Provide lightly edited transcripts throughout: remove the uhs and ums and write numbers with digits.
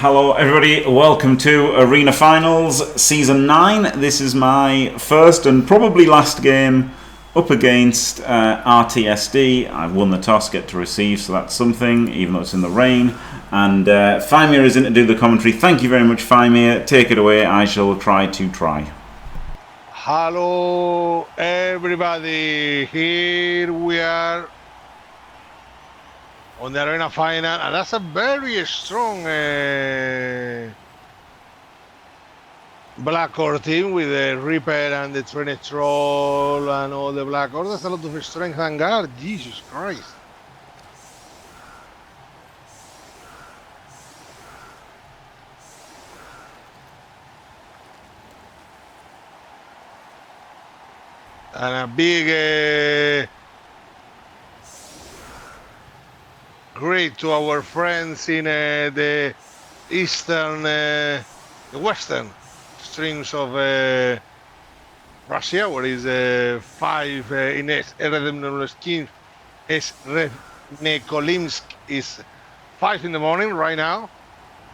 Hello everybody, welcome to Arena Finals Season 9. This is my first and probably last game up against RTSD. I've won the toss, get to receive, so that's something, even though it's in the rain. And Faemir is in to do the commentary. Thank you very much, Faemir. Take it away, I shall try. Hello everybody, here we are on the Arena Final, and that's a very strong Black Core team with the Reaper and the Trained Troll and all the Black Core. That's a lot of strength and guard, Jesus Christ. And a big great to our friends in the eastern, the western streams of Russia, where is 5 in Nekolimsk is 5 in the morning right now,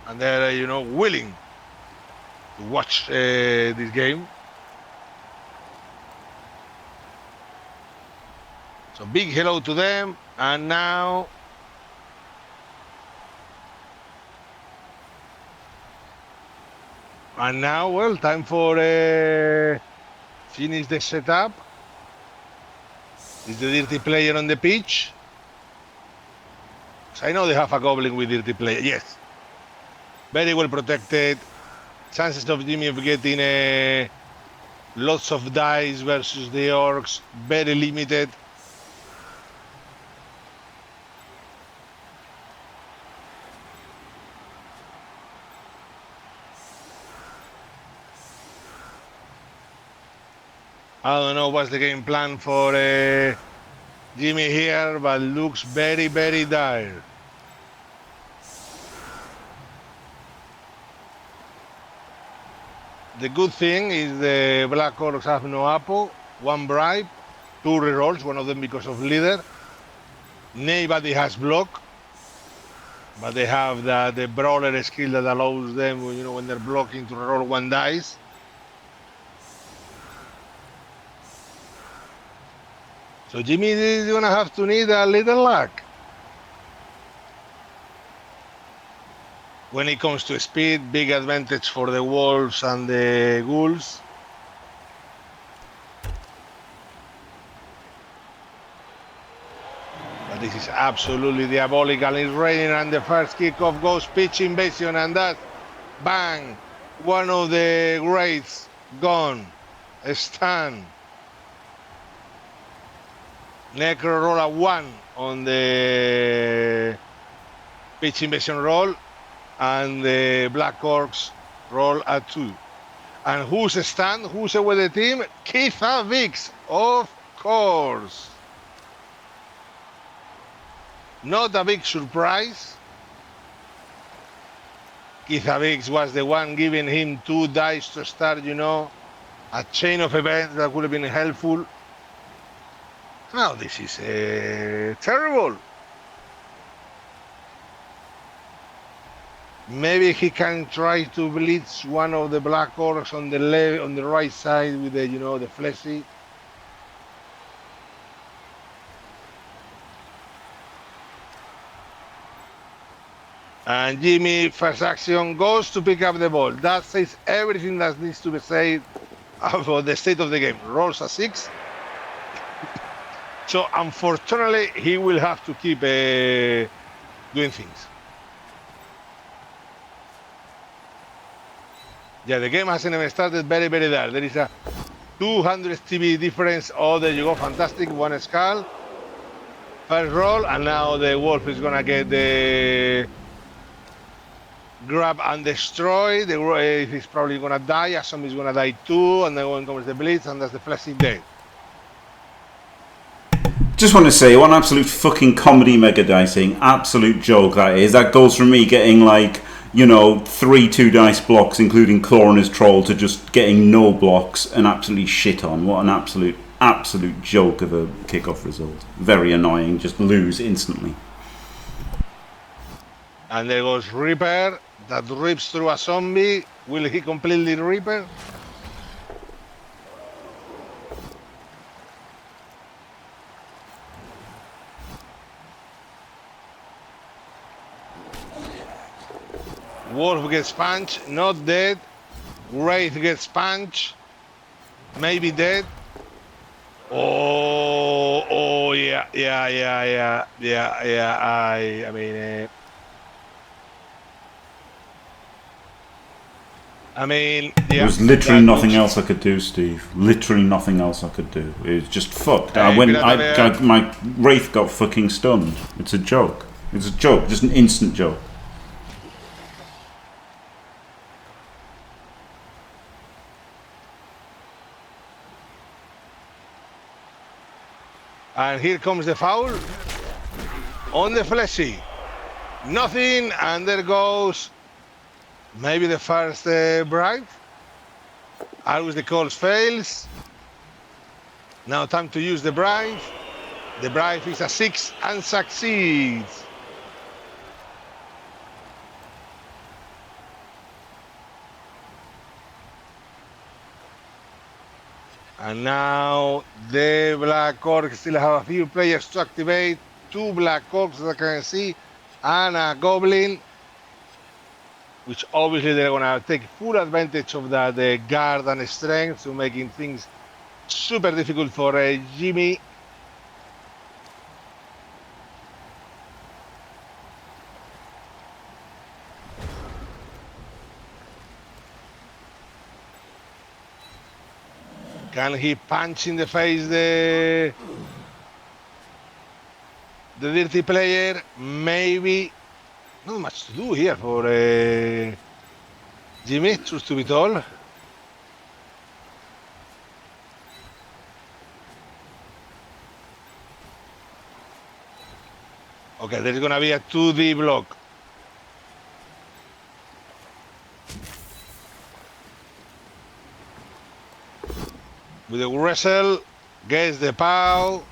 and they're willing to watch this game. So big hello to them, and now well, time for finish the setup. Is the dirty player on the pitch? So I know they have a goblin with dirty player. Yes, very well protected. Chances of Jimmy of getting lots of dice versus the orcs very limited. I don't know what's the game plan for Jimmy here, but looks very, very dire. The good thing is the Black Orcs have no apple, 1 bribe, 2 rerolls, one of them because of leader. Nobody has block, but they have the brawler skill that allows them, when they're blocking, to reroll 1 dice. So Jimmy is going to have to need a little luck. When it comes to speed, big advantage for the wolves and the ghouls. But this is absolutely diabolical. It's raining, and the first kickoff goes pitch invasion, and that, bang, one of the greats gone. A stun. Necro roll a 1 on the pitch invasion roll, and the Black Orcs roll a 2. And who's stunned? Who's with the team? Kickoff, of course. Not a big surprise. Kickoff was the one giving him 2 dice to start, a chain of events that would have been helpful. Now this is terrible. Maybe he can try to blitz one of the Black Orcs on the right side with the the fleshy. And Jimmy, first action, goes to pick up the ball. That says everything that needs to be said about the state of the game. Rolls a 6. So unfortunately, he will have to keep doing things. Yeah, the game hasn't even started. Very, very there. There is a 200 TV difference. Oh, there you go. Fantastic. 1 skull. First roll, and now the wolf is going to get the grab and destroy. The wolf is probably going to die. Asom is going to die too. And then when comes the blitz, and that's the flashing dead. Just want to say, what an absolute fucking comedy mega dicing. Absolute joke that is. That goes from me getting 3 2-dice blocks, including Claw and his troll, to just getting no blocks and absolutely shit on. What an absolute joke of a kickoff result. Very annoying. Just lose instantly. And there goes Reaper that rips through a zombie. Will he completely Reaper? Wolf gets punched, not dead. Wraith gets punched, maybe dead. Oh, yeah. I mean, yeah. There was literally nothing else I could do, Steve. Literally nothing else I could do. It was just fucked. My Wraith got fucking stunned. It's a joke. It's a joke. Just an instant joke. And here comes the foul on the fleshy. Nothing, and there goes maybe the first bribe. Always the calls fails. Now time to use the bribe. The bribe is a 6 and succeeds. And now the Black Orc still have a few players to activate. 2 Black Orcs that I can see, and a Goblin, which obviously they're gonna take full advantage of that guard and strength to making things super difficult for Jimmy. Can he punch in the face the dirty player? Maybe. Not much to do here for Jimmy, truth to be told. Okay, there's gonna be a 2D block. With the wrestle, gets the pow.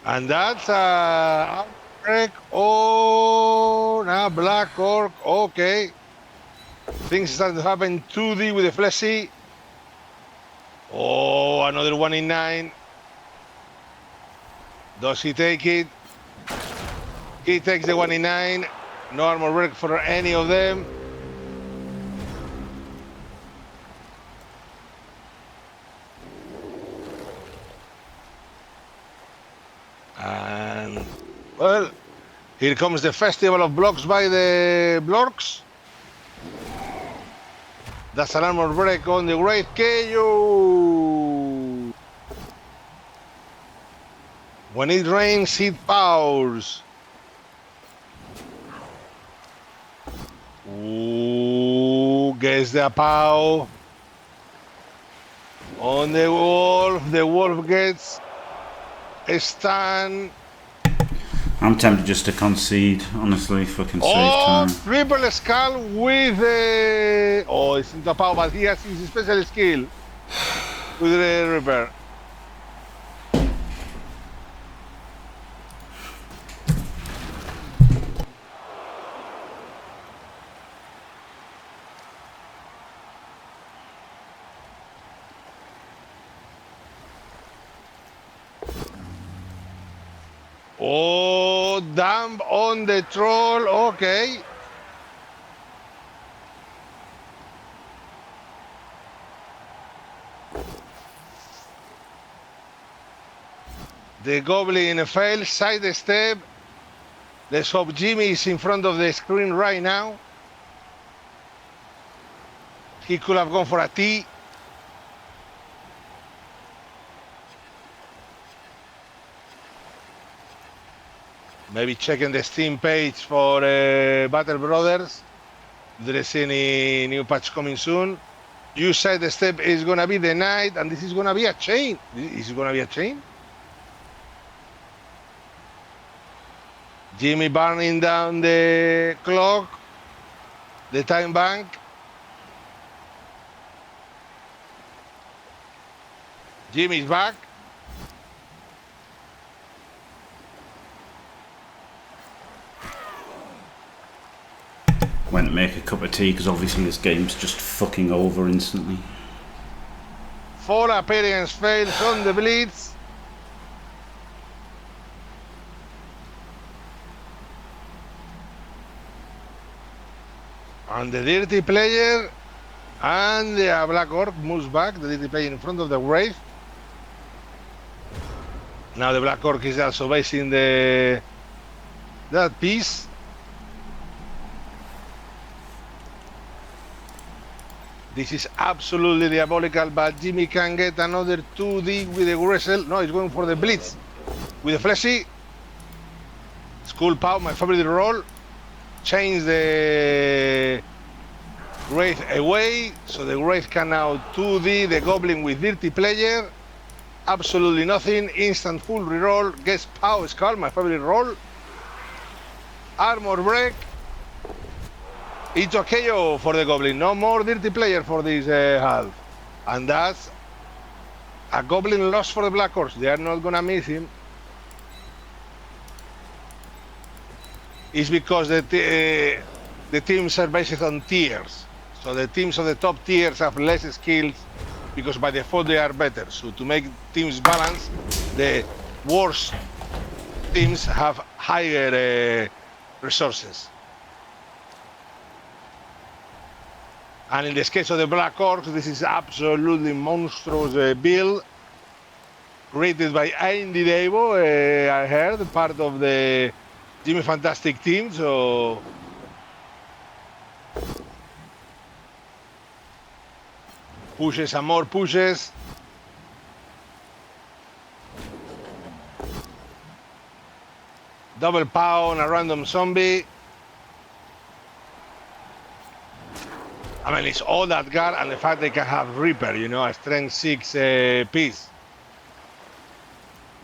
And that's a outbreak. Oh, now Black Orc. Okay. Things start to happen 2D with the fleshy. Oh, another 1 in 9. Does he take it? He takes the 1 in 9. No armor break for any of them. And, well, here comes the festival of blocks by the Blorks. That's an armor break on the Great KO. When it rains, it pours. Ooh, gets the pow. On the wolf gets a stun. I'm tempted just to concede, honestly, fucking save time. Triple skull with it's into power, but he has his special skill with the Reaper. Oh, dump on the troll, okay. The Goblin fails, side step. Let's hope Jimmy is in front of the screen right now. He could have gone for a T. Maybe checking the Steam page for Battle Brothers. If there is any new patch coming soon. You said the step is going to be the knight, and this is going to be a chain. Is it going to be a chain? Jimmy burning down the clock, the time bank. Jimmy's back. Went to make a cup of tea because obviously this game's just fucking over instantly. 4 appearance fails on the Blitz. And the dirty player and the Black Orc moves back. The dirty player in front of the Wraith. Now the Black Orc is also basing that piece. This is absolutely diabolical, but Jimmy can get another 2D with the Wrestle. No, he's going for the Blitz with the Fleshy. Skull Pow, my favorite roll. Change the Wraith away, so the Wraith can now 2D the Goblin with dirty player. Absolutely nothing. Instant full reroll. Guess Pow Skull, my favorite roll. Armor break. It's a KO for the Goblin. No more dirty player for this half. And that's a Goblin loss for the Black Horse. They are not gonna miss him. It's because the teams are based on tiers. So the teams of the top tiers have less skills because by default they are better. So to make teams balance, the worst teams have higher resources. And in this case of the Black Orcs, this is absolutely monstrous build created by Andy Davo, I heard, part of the Jimmy Fantastic team. So pushes and more pushes. Double pow on a random zombie. I mean, it's all that guard and the fact they can have Reaper, you know, a strength 6 piece.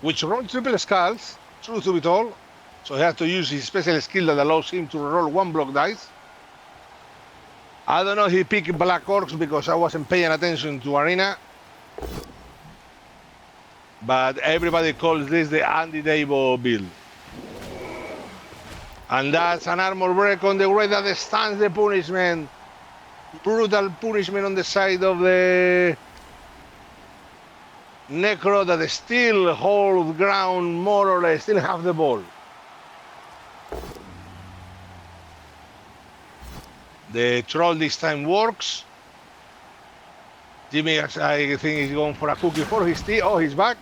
Which rolls triple skulls, truth to be told. So he has to use his special skill that allows him to roll 1 block dice. I don't know if he picked Black Orcs because I wasn't paying attention to Arena. But everybody calls this the Andy Davo build. And that's an armor break on the way that stands the punishment. Brutal punishment on the side of the Necro that still hold ground more or less, still have the ball. The troll this time works. Jimmy, I think he's going for a cookie for his tea. Oh, he's back.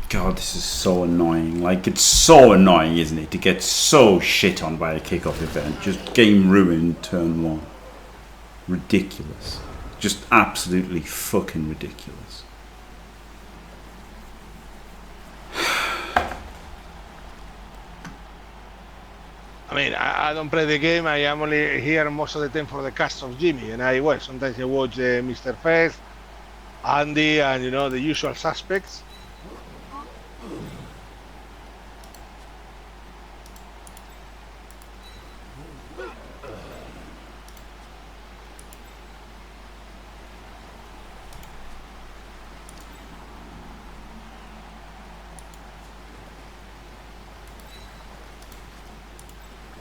God, this is so annoying. Like, it's so annoying, isn't it, to get so shit on by a kickoff event. Just game ruined turn 1. Ridiculous. Just absolutely fucking ridiculous. I mean, I don't play the game. I am only here most of the time for the cast of Jimmy. And sometimes I watch Mr. Fest, Andy, and, you know, the usual suspects.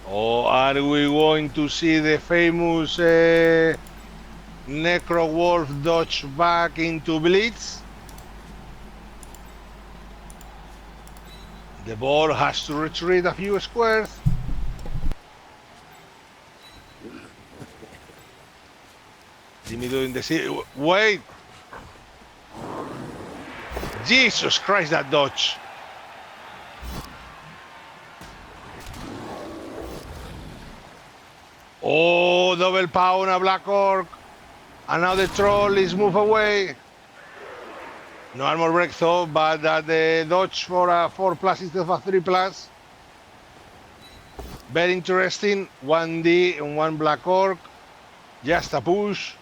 Or are we going to see the famous Necro Wolf dodge back into Blitz? The ball has to retreat a few squares. Jimmy doing the... Wait! Jesus Christ, that dodge! Oh, double power on a Black Orc. And now the troll is moved away. No armor break though, but the dodge for a 4+ instead of a 3+. Very interesting. 1D and 1 Black Orc. Just a push.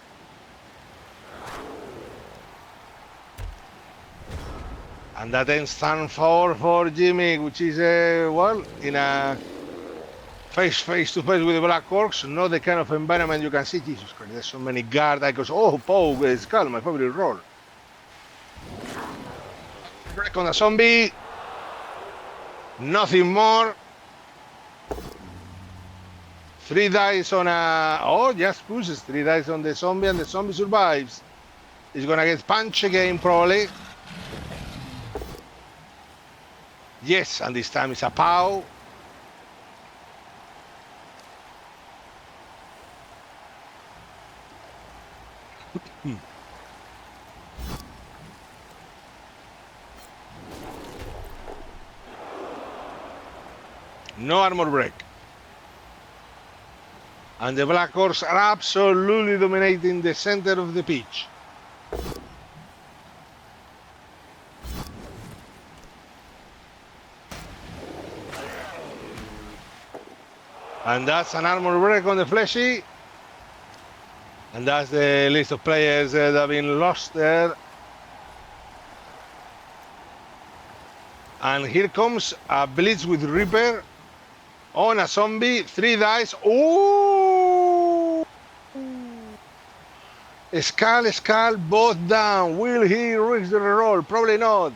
And that ends turn 4 for Jimmy, which is, well, in a face to face with the Black Orcs, not the kind of environment you can see. Jesus Christ, there's so many guard icons. Oh, Poe, Skull, my favorite roll. Break on a zombie. Nothing more. 3 dice on a... Oh, just pushes 3 dice on the zombie, and the zombie survives. He's gonna get punched again, probably. Yes, and this time it's a POW. No armor break. And the Black Orcs are absolutely dominating the center of the pitch. And that's an armor break on the Fleshy. And that's the list of players that have been lost there. And here comes a Blitz with Reaper on a zombie. 3 dice. Ooh! Skull, both down. Will he reach the reroll? Probably not.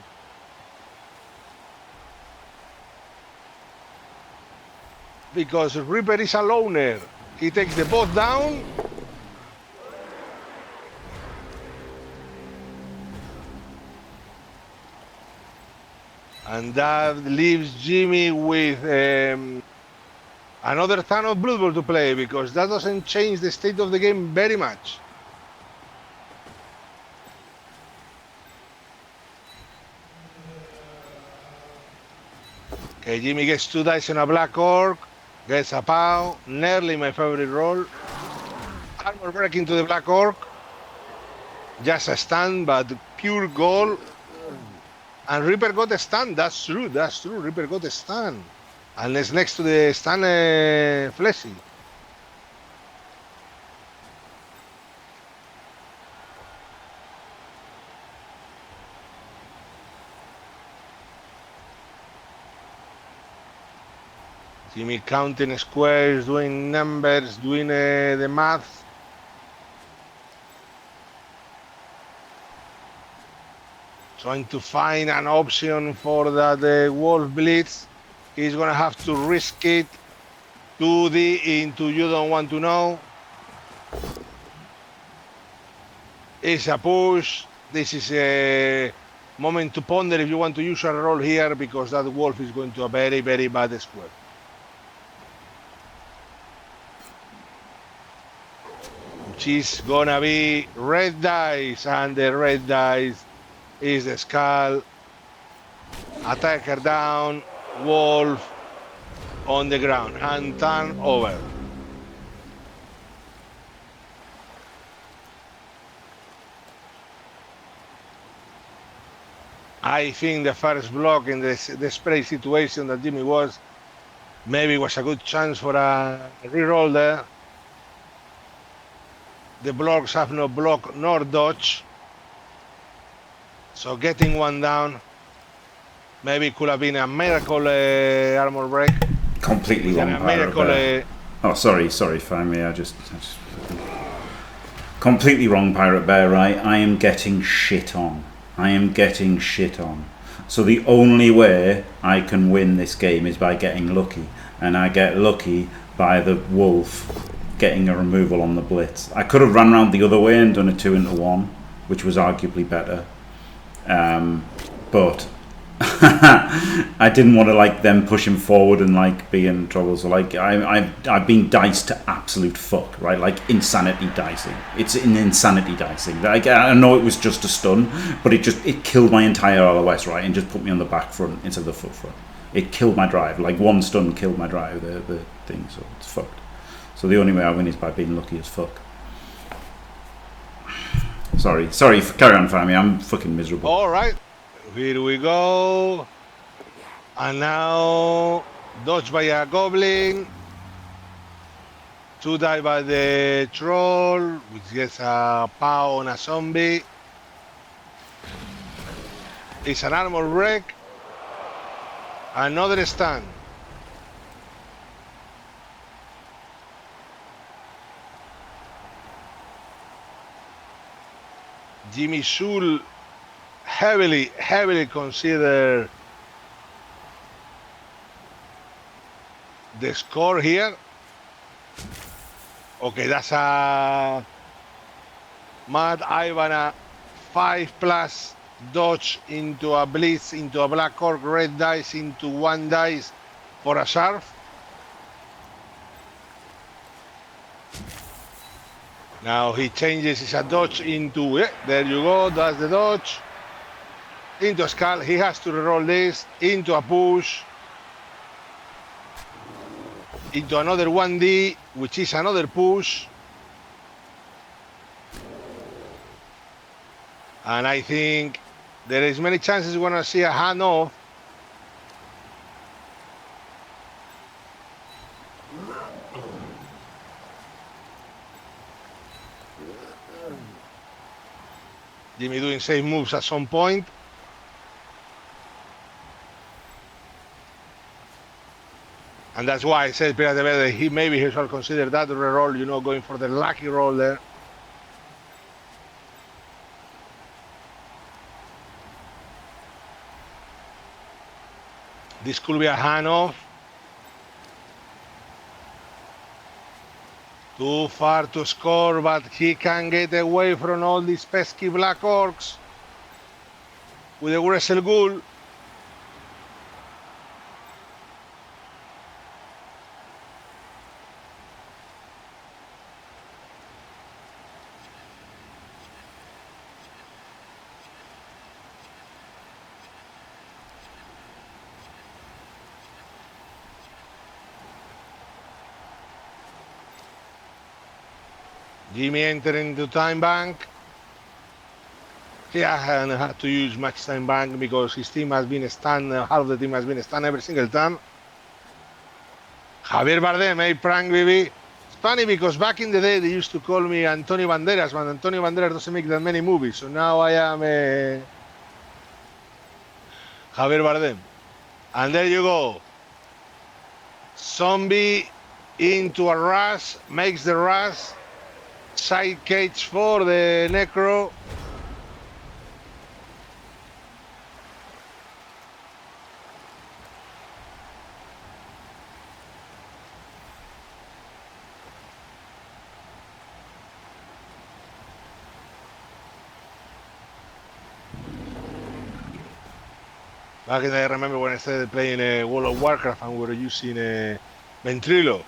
Because Reaper is a loner. He takes the both down. And that leaves Jimmy with another ton of Blood Bowl to play, because that doesn't change the state of the game very much. Okay, Jimmy gets 2 dice on a Black Orc, gets a POW, nearly my favorite roll. Armor break into the Black Orc. Just a stun, but pure goal. And Reaper got a stun. That's true. Reaper got a stun. And it's next to the stun Fleshy. Jimmy counting squares, doing numbers, doing the math. Trying to find an option for that Wolf Blitz. He's going to have to risk it. 2D into you don't want to know. It's a push. This is a moment to ponder if you want to use a roll here, because that Wolf is going to a very, very bad square. Which is going to be red dice, and the red dice is the Skull. Attacker down, Wolf on the ground, and turn over. I think the first block in this spray situation that Jimmy was, maybe was a good chance for a reroll there. The blocks have no block nor dodge. So getting one down, maybe could have been a miracle armor break. Completely wrong. Miracle. Oh, sorry, Faemir. I just completely wrong, Pirate Bear. Right? I am getting shit on. So the only way I can win this game is by getting lucky, and I get lucky by the Wolf getting a removal on the Blitz. I could have run around the other way and done a 2-into-1, which was arguably better. But I didn't want to like them pushing forward and like be in trouble. So like I've been diced to absolute fuck, right? Like insanity dicing. It's an insanity dicing. Like, I know it was just a stun, but it killed my entire LOS, right? And just put me on the back front instead of the foot front. It killed my drive. Like one stun killed my drive. The thing. So it's fucked. So the only way I win is by being lucky as fuck. Sorry, carry on, Faemir. I'm fucking miserable. All right, here we go. And now, dodge by a goblin. 2 die by the troll, which gets a POW on a zombie. It's an armor break. Another stun. Jimmy should heavily consider the score here. Okay, that's a Mad Ivana 5+ dodge into a blitz, into a black orc, red dice into 1 dice for a sharp. Now he changes his dodge into, there you go, that's the dodge. Into a skull, he has to reroll this, into a push, into another 1D, which is another push. And I think there is many chances we're gonna see a hand off. Jimmy doing safe moves at some point. And that's why I said Pirate that maybe he shall consider that reroll, you know, going for the lucky roll there. This could be a hand off. Too far to score, but he can get away from all these pesky black orcs with a wrestle ghoul. Jimmy entering into time bank. He hasn't had to use much time bank because his team has been stunned, half of the team has been stunned every single time. Javier Bardem, prank baby. It's funny because back in the day they used to call me Antonio Banderas, but Antonio Banderas doesn't make that many movies, so now I am Javier Bardem. And there you go. Zombie into a rush, makes the rush. Side cage for the Necro. Back in the day, I remember when I started playing World of Warcraft and we were using Ventrilo.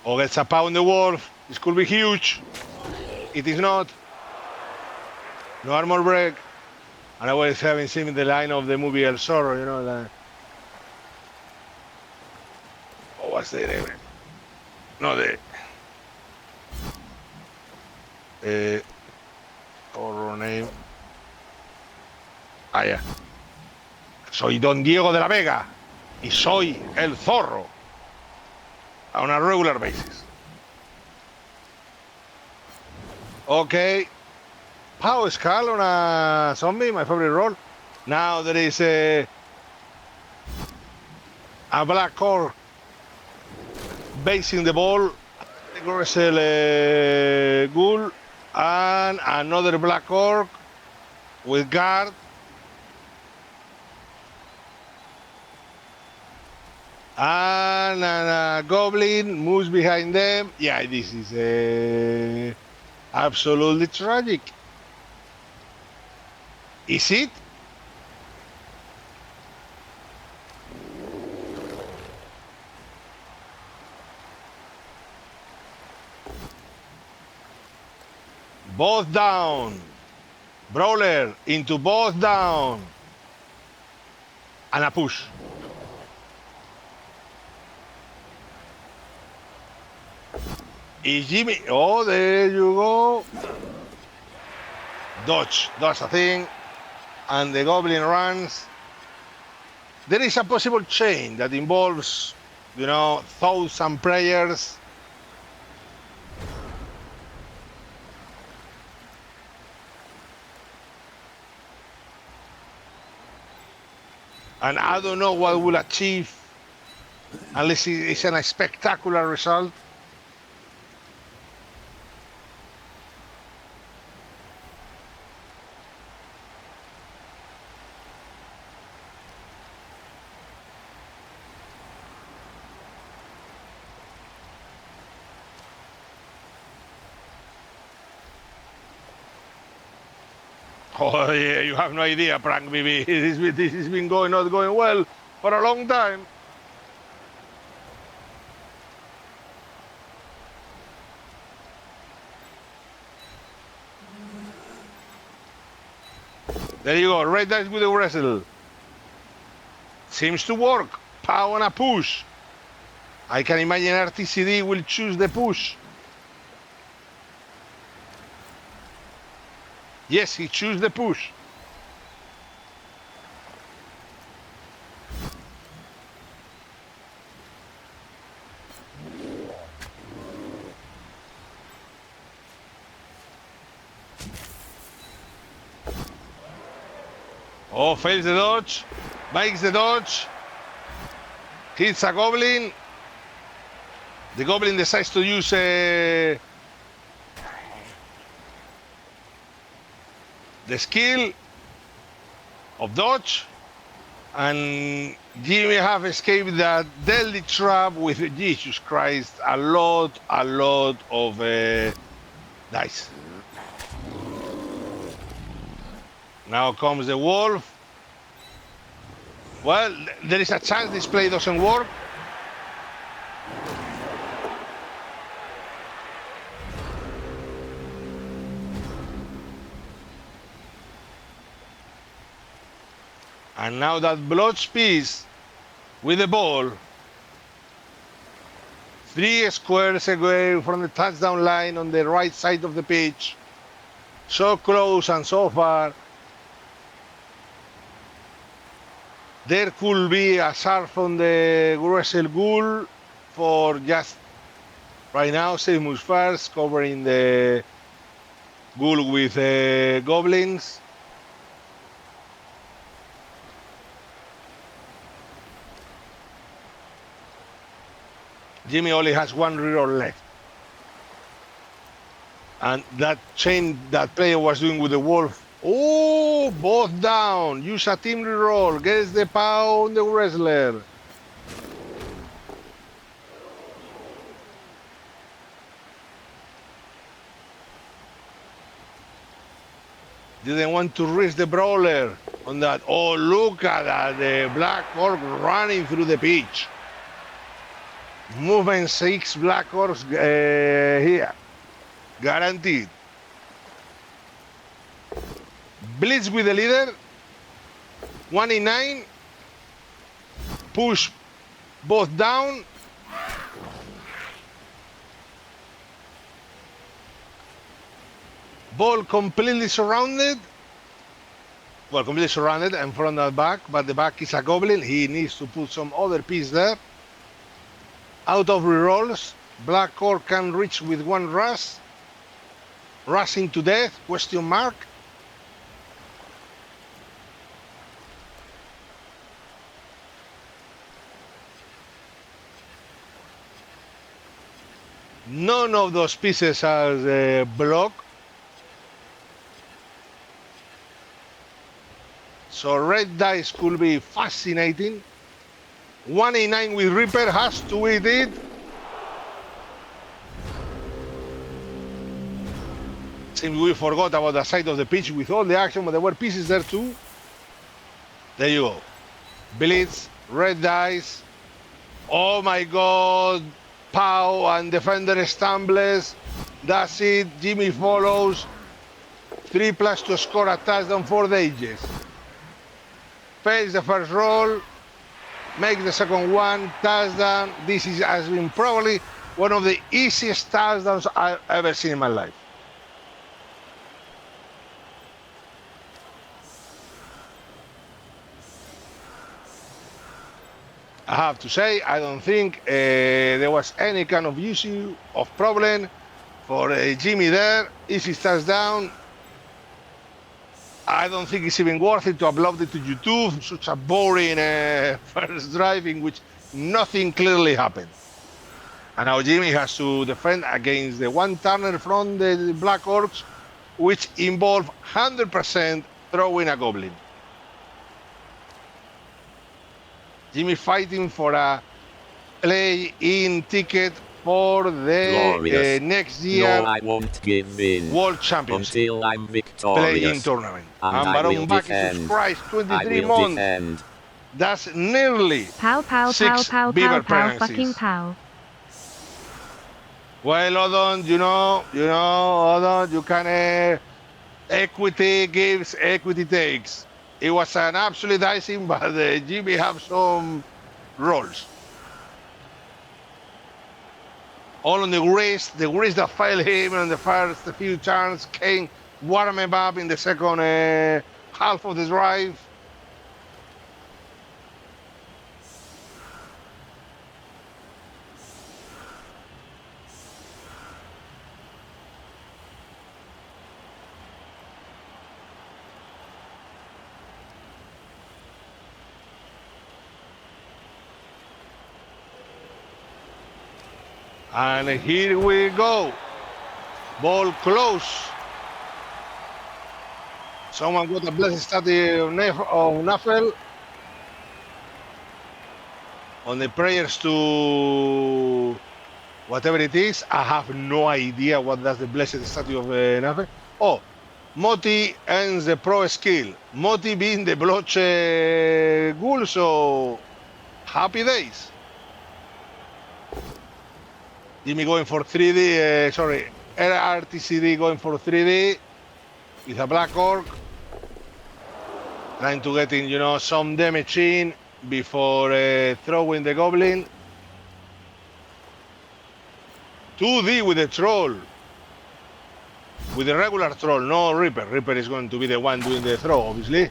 Or gets a pound the wolf. This could be huge. It is not. No armor break. And I was having seen the line of the movie El Zorro, you know. Like, what was the name? No, the horror name. Ah, yeah. Soy Don Diego de la Vega y soy el zorro on a regular basis. Okay. Power Skull on a zombie, my favorite role. Now there is a black orc basing the ball, a ghoul, and another black orc with guard. And a goblin moves behind them. Yeah, this is absolutely tragic. Is it? Both down. Brawler into both down. And a push. Is Jimmy? Oh, there you go. Dodge. That's a thing. And the goblin runs. There is a possible chain that involves, you know, thoughts and prayers. And I don't know what will achieve unless it's a spectacular result. Oh, yeah, you have no idea, Prank BB. This has been not going well for a long time. There you go, red dice with the wrestle. Seems to work. Pow and a push. I can imagine RTSD will choose the push. Yes, he chose the push. Oh, fails the dodge, makes the dodge, hits a goblin. The goblin decides to use the skill of dodge, and Jimmy have escaped that deadly trap with, Jesus Christ, a lot of dice. Now comes the wolf. Well, there is a chance this play doesn't work. And now that blood piece with the ball, 3 squares away from the touchdown line on the right side of the pitch. So close and so far. There could be a surf on the Wrestle Ghoul for just right now. Seamus first, covering the Ghoul with goblins. Jimmy only has 1 reroll left. And that chain that player was doing with the wolf. Oh, both down. Use a team reroll. Gets the pow on the wrestler. Didn't want to risk the brawler on that. Oh, look at that. The Black Orc running through the pitch. Movement 6 Black Orcs here. Guaranteed. Blitz with the leader. 1 in 9. Push both down. Ball completely surrounded. Well, completely surrounded and from the back, but the back is a goblin. He needs to put some other piece there. Out of rerolls. Black Orc can reach with 1 rush. Rushing to death, question mark. None of those pieces has a block. So red dice could be fascinating. 1 in 9 with Reaper has to eat it. Seems we forgot about the side of the pitch with all the action, but there were pieces there too. There you go. Blitz, red dice. Oh my God. Pow and defender stumbles. That's it. Jimmy follows. 3+ to score a touchdown for the ages. Fails the first roll. Makes the second one. Touchdown. This has been probably one of the easiest touchdowns I've ever seen in my life. I have to say, I don't think there was any kind of issue of problem for Jimmy there. Easy touchdown. I don't think it's even worth it to upload it to YouTube. Such a boring first drive in which nothing clearly happened. And now Jimmy has to defend against the one turner from the Black Orcs, which involve 100% throwing a goblin. Jimmy fighting for a play-in ticket for the next year. No, I won't give in World Championship until I'm playing victorious. tournament. And And I will Baron Baki defend. subscribes I 23 will months. defend. That's nearly Pow, pow, pow, 6 pow, beaver pow, pow, fucking pregnancies. pow. Well, Odon, Odon, you can equity gives, equity takes. It was an absolute icing, but Jimmy have some rolls. All on the wrist that failed him on the first few turns. Kane warm him up in the second half of the drive. And here we go. Ball close. Someone got a blessed statue of Nafel. On the prayers to whatever it is. I have no idea what that's the blessed statue of Nafel. Oh, Moti ends the pro skill. Moti being the Bloche ghoul, so happy days. Jimmy going for 3D, sorry, RTSD going for 3D with a Black Orc. Trying to get in, some damage in before throwing the Goblin. 2D with the Troll. With the regular Troll, no Reaper. Reaper is going to be the one doing the throw, obviously.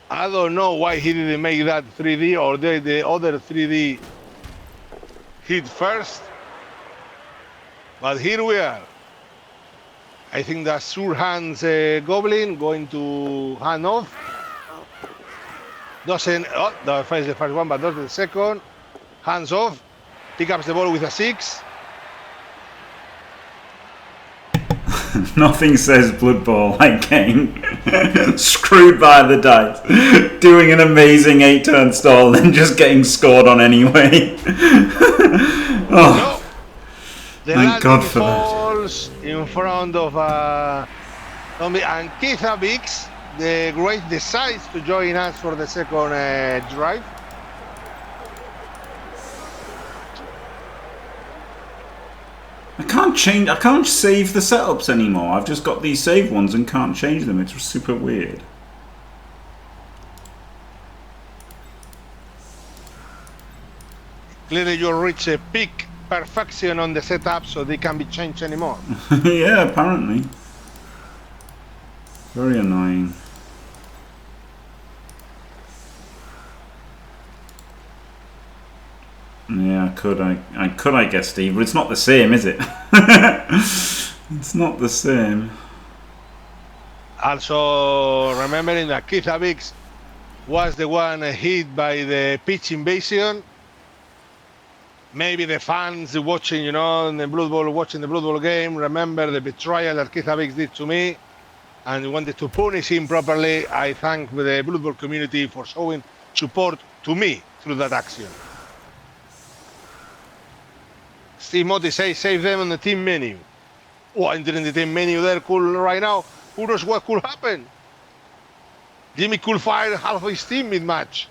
I don't know why he didn't make that 3D or the other 3D hit first. But here we are. I think that Sure Hands Goblin going to hand off. Doesn't, that finds the first one, but does the second. Hands off. Pick up the ball with a 6. Nothing says Blood Bowl like Kane. Screwed by the dice. Doing an amazing 8-turn stall and just getting scored on anyway. Oh, no. Thank God for that. Falls in front of Tommy and Keith Bix. The great decides to join us for the second drive. I can't save the setups anymore. I've just got these saved ones and can't change them. It's super weird. Clearly you reach a peak perfection on the setup, so they can't be changed anymore. Yeah, apparently. Very annoying. Yeah, I could, I guess, Steve, but it's not the same, is it? It's not the same. Also, remembering that Keith Bix was the one hit by the pitch invasion. Maybe the fans watching, in the Blood Bowl, watching the Blood Bowl game, remember the betrayal that Keith Bix did to me and wanted to punish him properly. I thank the Blood Bowl community for showing support to me through that action. Steve Motti says save them on the team menu. Oh, entering the team menu there, cool right now. Who knows what could happen? Jimmy could fire half of his team mid-match.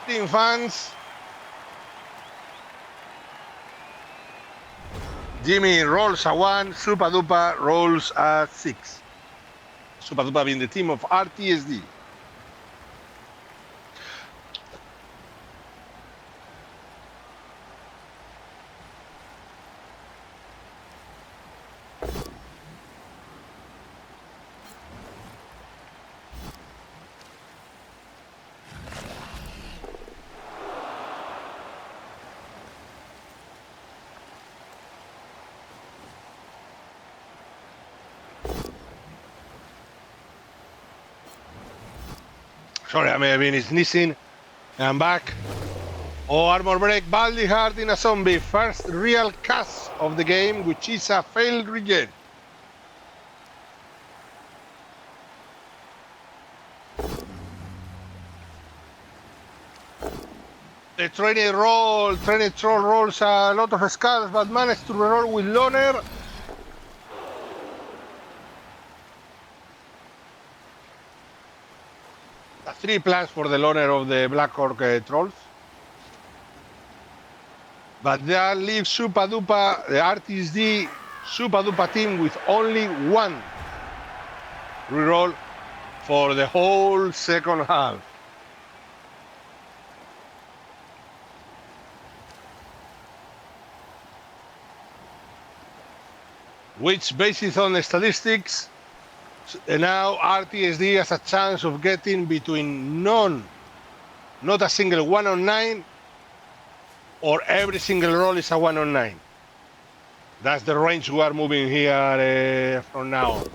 Team fans. Jimmy rolls a 1, Supa Dupa rolls a 6. Supa Dupa being the team of RTSD. Sorry, I may have been sneezing. I'm back. Oh, armor break, badly hard in a zombie. First real cast of the game, which is a failed reject. The trainee troll rolls a lot of skulls, but managed to reroll with loner. A 3+ for the loner of the Black Orc trolls. But that leaves Supa Dupa, the RTSD Supa Dupa team with only one reroll for the whole second half. Which, based on the statistics, now RTSD has a chance of getting between none, not a single 1 on 9, or every single roll is a 1 on 9. That's the range we are moving here from now on.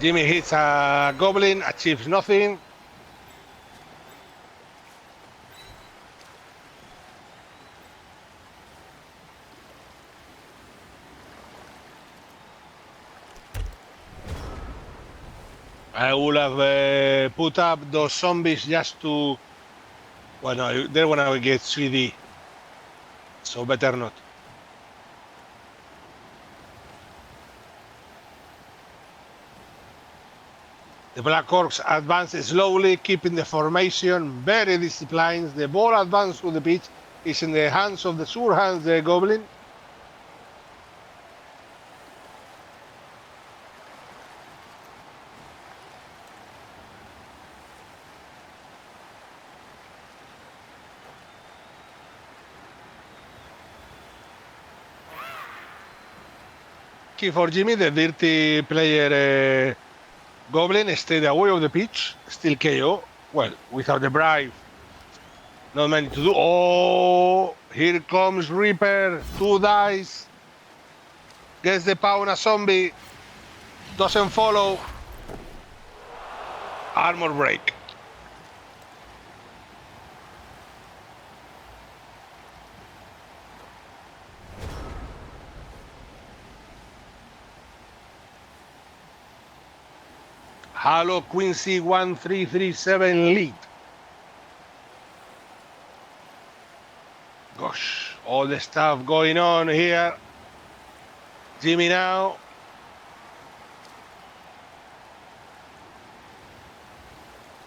Jimmy hits a goblin, achieves nothing. I would have put up those zombies just to... Well, no, they're gonna get 3D. So better not. The Black Orcs advance slowly, keeping the formation very disciplined. The ball advance to the pitch is in the hands of the Surhands, the Goblin. Key for Jimmy, the dirty player Goblin stayed away of the pitch, still KO. Well, without the bribe, not many to do. Oh, here comes Reaper, 2 dice. Gets the power on a zombie, doesn't follow. Armor break. Halo Quincy 1337 lead. Gosh, all the stuff going on here. Jimmy now.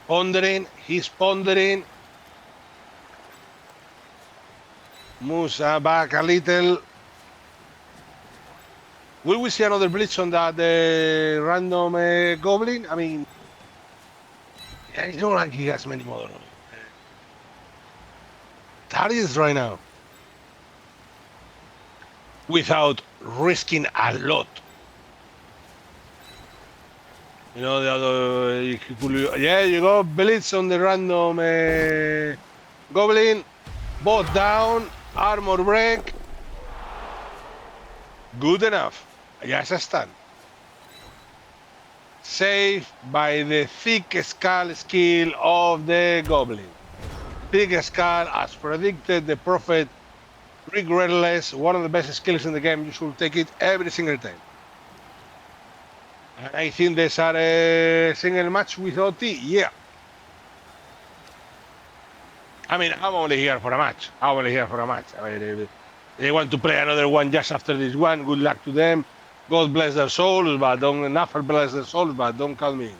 Pondering, he's pondering. Moves back a little. Will we see another blitz on that random goblin? I mean, yeah, it's not like he has many more targets right now. Without risking a lot. You know, the other... Yeah, you go, blitz on the random goblin. Both down, armor break. Good enough. Just a stun. Saved by the thick skull skill of the goblin. Thick skull, as predicted, the prophet, regretless, one of the best skills in the game. You should take it every single time. And I think there's a single match with OT. Yeah. I mean, I'm only here for a match. I mean, they want to play another one just after this one. Good luck to them. God bless their souls, but don't never bless their souls, but don't call me.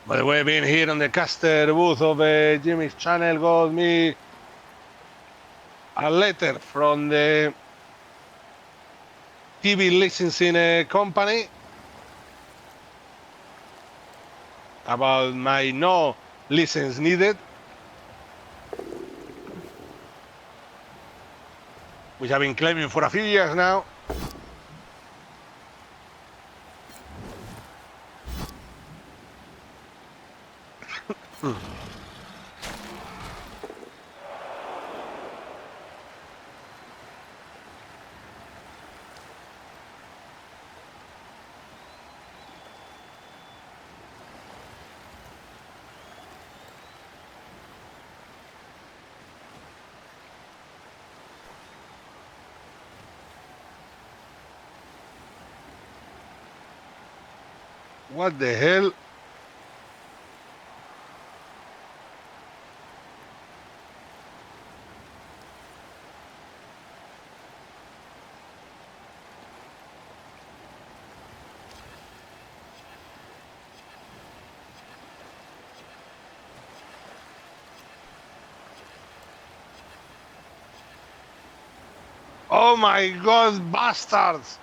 By the way, being here on the caster booth of Jimmy's channel got me a letter from the TV licensing company about my no license needed, which I've been claiming for a few years now. What the hell? Oh my god, bastards!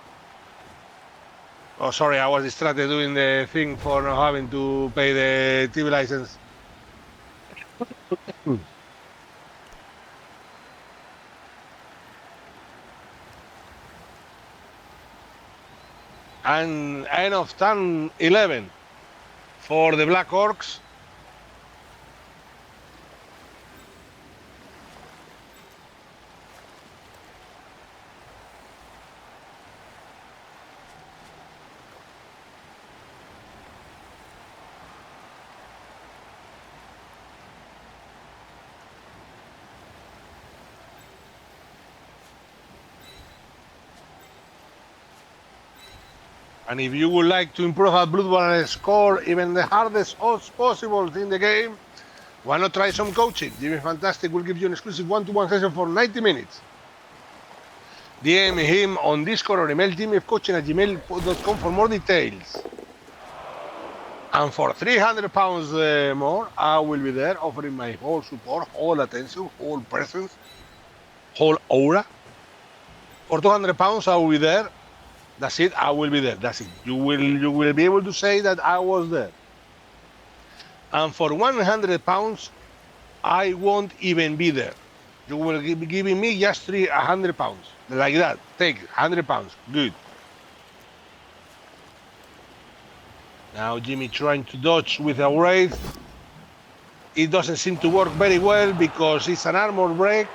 Oh, sorry, I was distracted doing the thing for not having to pay the TV license. And end of turn 11 for the Black Orcs. And if you would like to improve at Blood Bowl and score even the hardest odds possible in the game, why not try some coaching? Jimmy Fantastic will give you an exclusive one-to-one session for 90 minutes. DM him on Discord or email jimmyfcoaching@gmail.com for more details. And for £300 more, I will be there offering my whole support, whole attention, whole presence, whole aura. For £200, I will be there. That's it. I will be there. That's it. You will be able to say that I was there. And for £100, I won't even be there. You will be giving me just £100, like that. Take £100. Good. Now Jimmy trying to dodge with a wraith. It doesn't seem to work very well because it's an armor break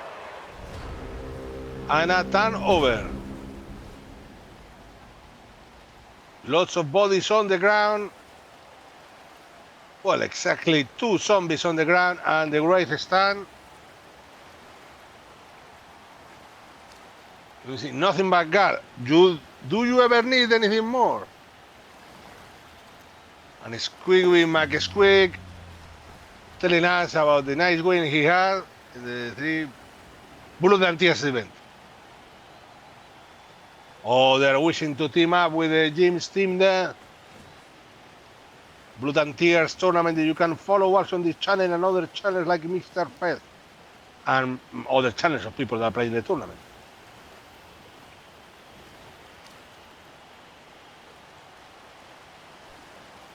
and a turnover. Lots of bodies on the ground. Well, exactly 2 zombies on the ground and the wraith stand. You see, nothing but guard. Do you ever need anything more? And Squiggy McSquig telling us about the nice win he had in the 3 Blood and Tears event. Oh, they're wishing to team up with the Jim's team there. Blood and Tears tournament that you can follow us on this channel and other channels like Mr. Pet and other channels of people that are playing the tournament.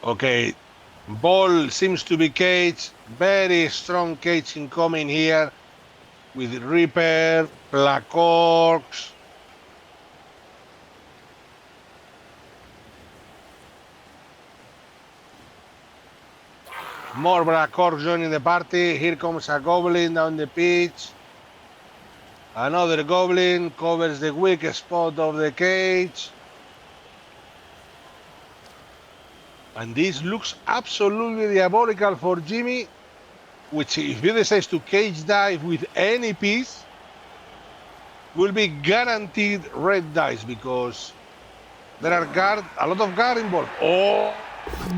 Okay, ball seems to be caged. Very strong cage incoming here with Reaper, Black Orcs. More Black Orcs joining the party. Here comes a goblin down the pitch. Another goblin covers the weak spot of the cage. And this looks absolutely diabolical for Jimmy, which if he decides to cage dive with any piece, will be guaranteed red dice because there are a lot of guard involved. Oh,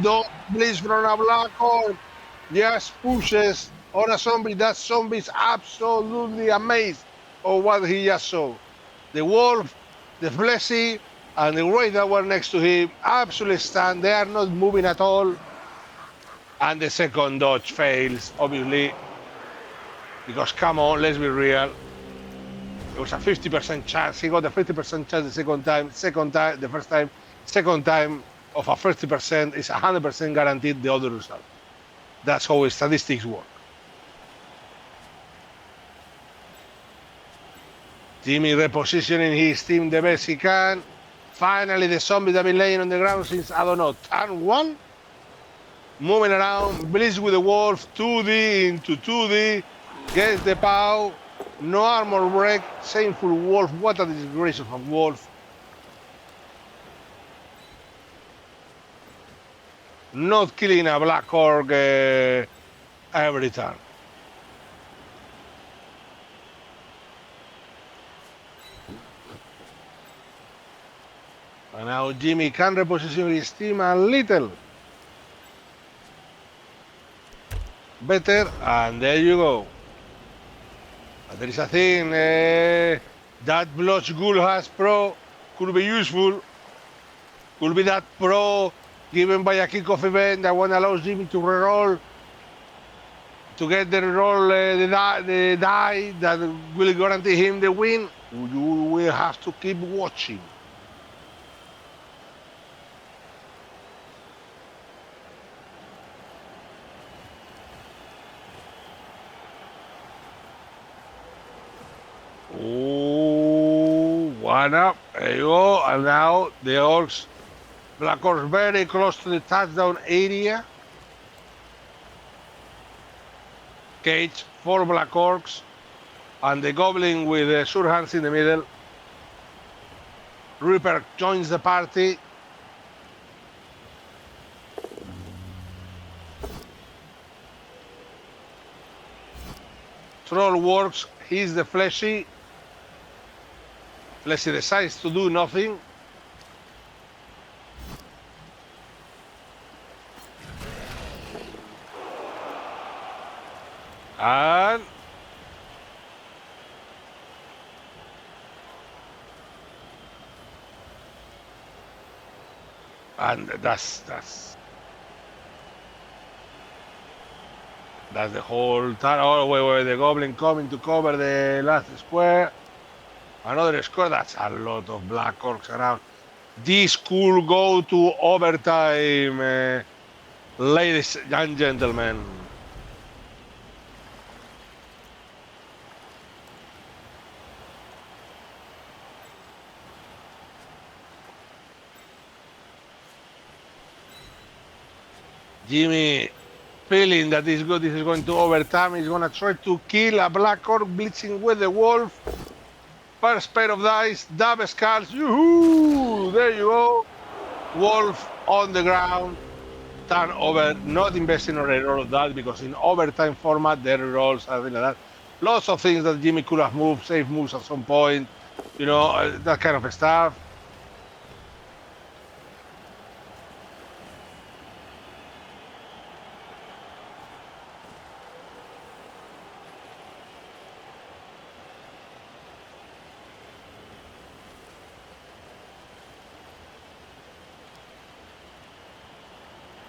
don't please from a Black Orc. Just pushes on a zombie. That zombie is absolutely amazed of what he just saw. The wolf, the fleshy, and the wraith that were next to him absolutely stand. They are not moving at all. And the second dodge fails, obviously, because come on, let's be real. It was a 50% chance. He got a 50% chance the second time. The first time. Second time of a 50% is 100% guaranteed the other result. That's how statistics work. Jimmy repositioning his team the best he can. Finally, the zombies have been laying on the ground since, I don't know, turn 1. Moving around, Blitz with the wolf, 2D into 2D. Gets the POW. No armor break. Shameful wolf. What a disgrace of a wolf. Not killing a Black Orc every turn. And now Jimmy can reposition his team a little. better, and there you go. But there is a thing that Blood Ghoul has pro could be useful. Could be that pro given by a kickoff event that one allows Jimmy to reroll to get the reroll the die that will guarantee him the win. You will have to keep watching. Oh, one up. There you go. And now the Orcs, Black Orcs very close to the touchdown area. Cage for Black Orcs. And the Goblin with the sure hands in the middle. Reaper joins the party. Troll works. He's the Fleshy. Fleshy decides to do nothing. And that's the whole time. Oh, wait, the Goblin coming to cover the last square. Another square. That's a lot of Black Orcs around. This could go to overtime, ladies and gentlemen. Jimmy feeling that this is going to overtime. He's gonna try to kill a Black Orc blitzing with the wolf. First pair of dice, double skulls. Yoo-hoo! There you go. Wolf on the ground. Turnover. Not investing on a reroll of that because in overtime format there rerolls, something like that. Lots of things that Jimmy could have moved, save moves at some point. You know, that kind of stuff.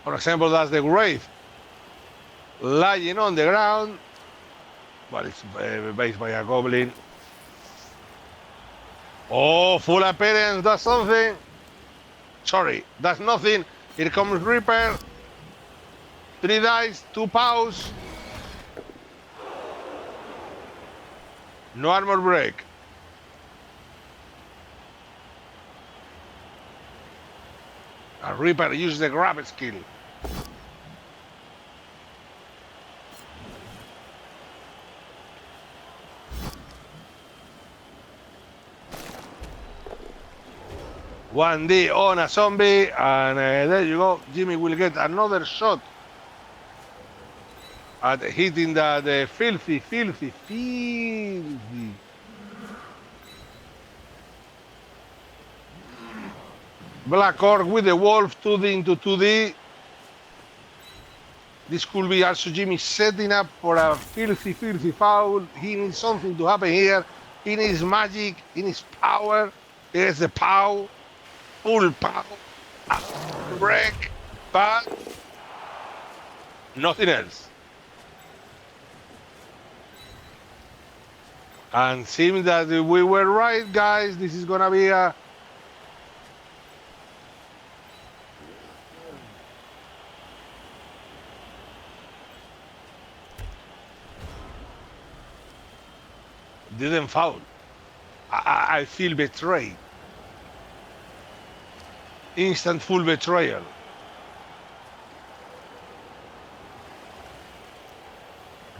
For example, that's the Wraith lying on the ground. Well, it's based by a Goblin. Oh, full appearance, that's something. Sorry, that's nothing. Here comes Reaper. 3 dice, 2 pows. No armor break. A Reaper uses the grab skill. One D on a zombie, and there you go. Jimmy will get another shot at hitting that filthy. Black Orc with the wolf, 2D into 2D. This could be also Jimmy setting up for a filthy foul. He needs something to happen here. He needs magic, he needs power. Here's the pow. Full pow. Break. But nothing else. And seems that we were right, guys. This is gonna be a didn't foul. I feel betrayed. Instant full betrayal.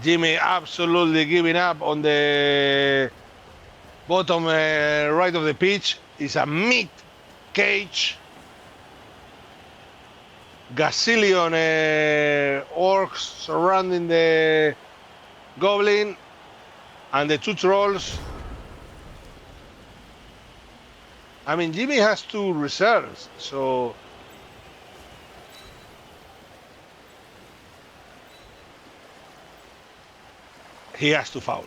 Jimmy absolutely giving up on the bottom right of the pitch. It's a meat cage. Gazillion orcs surrounding the Goblin and the 2 trolls. I mean, Jimmy has 2 reserves, so he has to foul.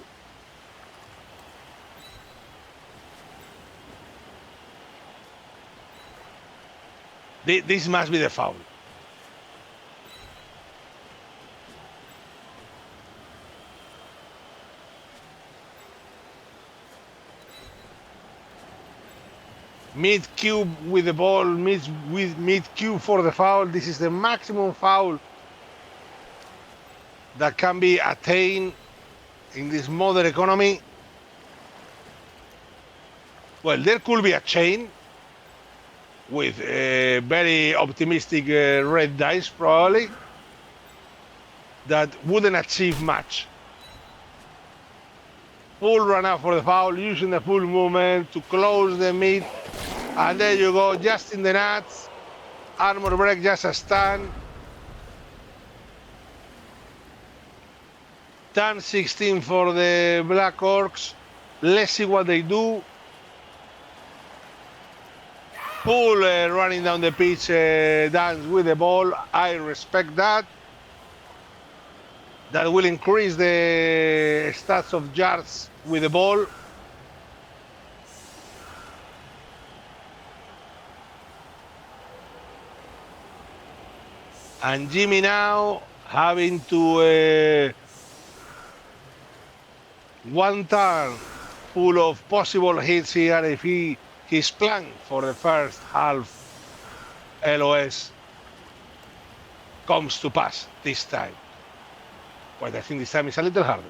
This must be the foul. Mid-cube with the ball, mid-cube for the foul. This is the maximum foul that can be attained in this modern economy. Well, there could be a chain with very optimistic red dice, probably, that wouldn't achieve much. Full run out for the foul, using the full movement to close the mid. And there you go, just in the nuts. Armor break, just a stun. 10-16 for the Black Orcs. Let's see what they do. Full running down the pitch, dance with the ball. I respect that. That will increase the stats of yards with the ball. And Jimmy now having to one turn full of possible hits here if his plan for the first half LOS comes to pass this time. But I think this time is a little harder.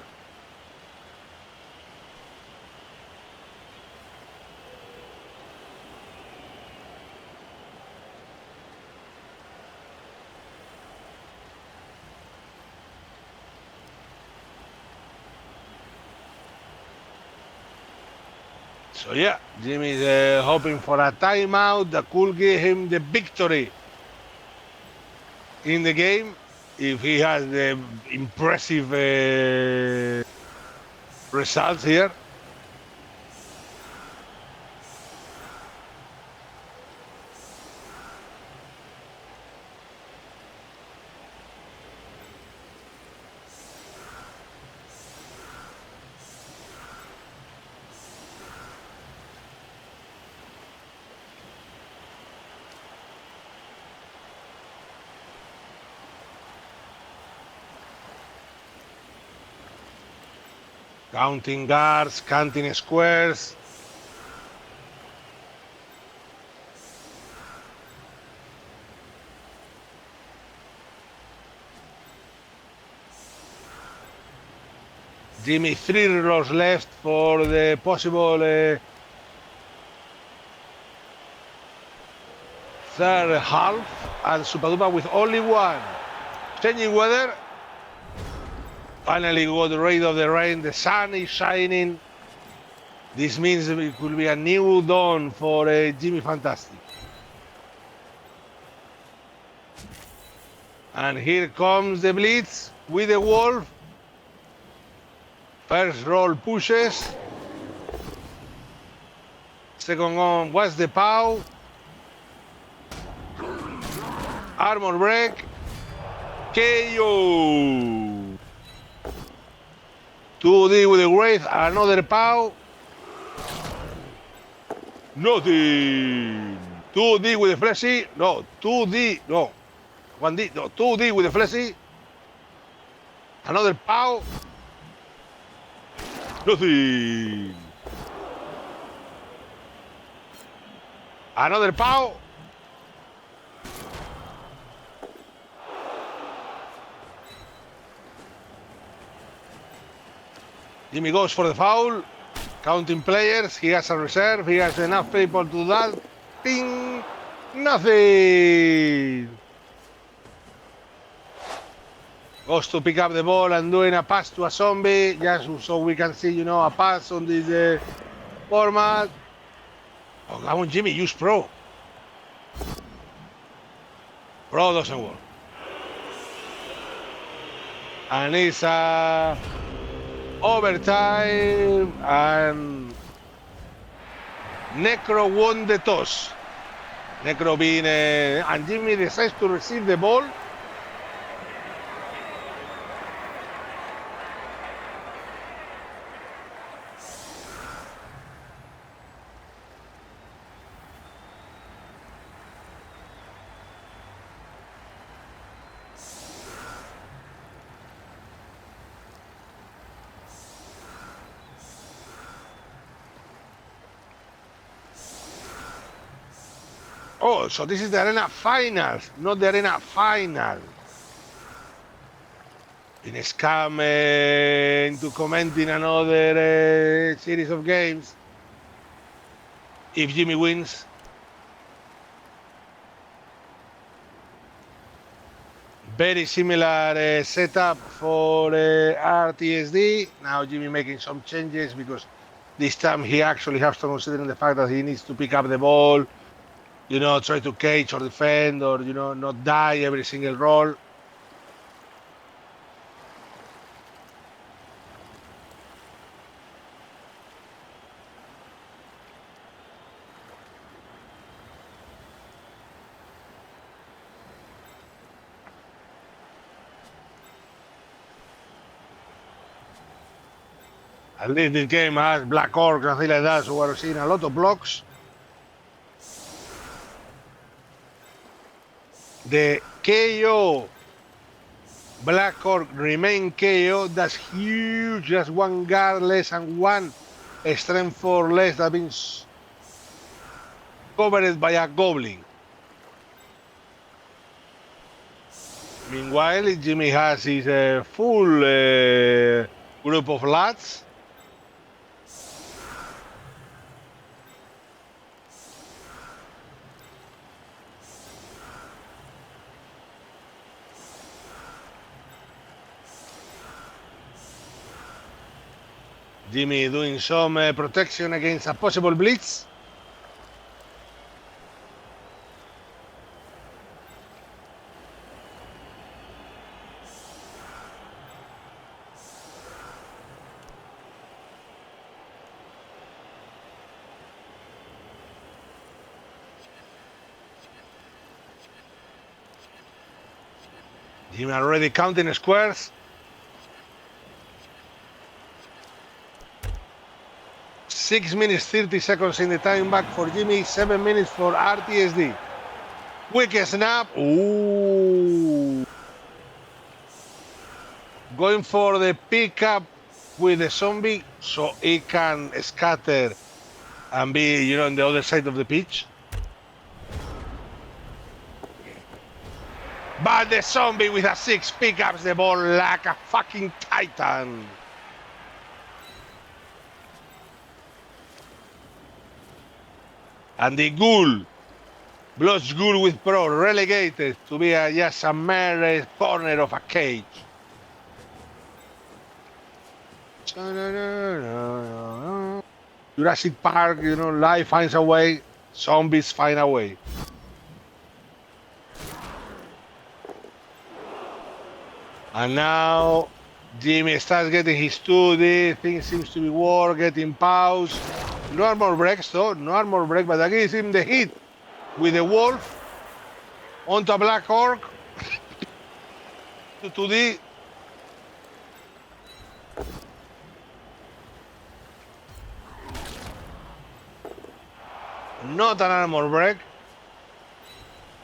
So yeah, Jimmy is hoping for a timeout that could give him the victory in the game if he has the impressive results here. Counting guards, counting squares. Jimmy, 3 rolls left for the possible third half, and Supadupa with only 1. Changing weather. Finally got rid of the rain, the sun is shining. This means it will be a new dawn for Jimmy Fantastic. And here comes the blitz with the wolf. First roll pushes. Second one was the pow. Armor break. KO. 2D with the Wraith, another pow. Nothing. 2D with the Fleshy. No, 2D. No. 1D. No, 2D with the Fleshy. Another pow. Nothing. Another pow. Jimmy goes for the foul. Counting players. He has a reserve. He has enough people to do that. Ping. Nothing. Goes to pick up the ball and doing a pass to a zombie. Just so we can see, you know, a pass on this format. Oh, come on, Jimmy. Use Pro. Pro doesn't work. And it's a overtime, and Necro won the toss. Necro being and Jimmy decides to receive the ball. Oh, so this is the arena finals, not the arena final. In a scam into commenting another series of games. If Jimmy wins, very similar setup for RTSD. Now Jimmy making some changes because this time he actually has to consider the fact that he needs to pick up the ball, you know, try to cage or defend or, you know, not die every single roll. At least this game has Black Orcs and things like that, so we're seeing a lot of blocks. The KO, Black Orc remain KO, that's huge, just 1 guard less and 1 strength 4 less, that means covered by a goblin. Meanwhile, Jimmy has his full group of lads. Jimmy doing some protection against a possible blitz. Jimmy already counting squares. 6 minutes 30 seconds in the time back for Jimmy, 7 minutes for RTSD. Quick snap. Ooh. Going for the pickup with the zombie so it can scatter and be, you know, on the other side of the pitch. But the zombie with a 6 pickups the ball like a fucking titan. And the ghoul, Blood's ghoul with pro, relegated to be just a mere corner of a cage. Jurassic Park, you know, life finds a way, zombies find a way. And now Jimmy starts getting his 2D, things seems to be war, getting pause. No armor breaks though, no armor break, but that gives him the hit with the wolf onto a Black Orc. to 2D. Not an armor break.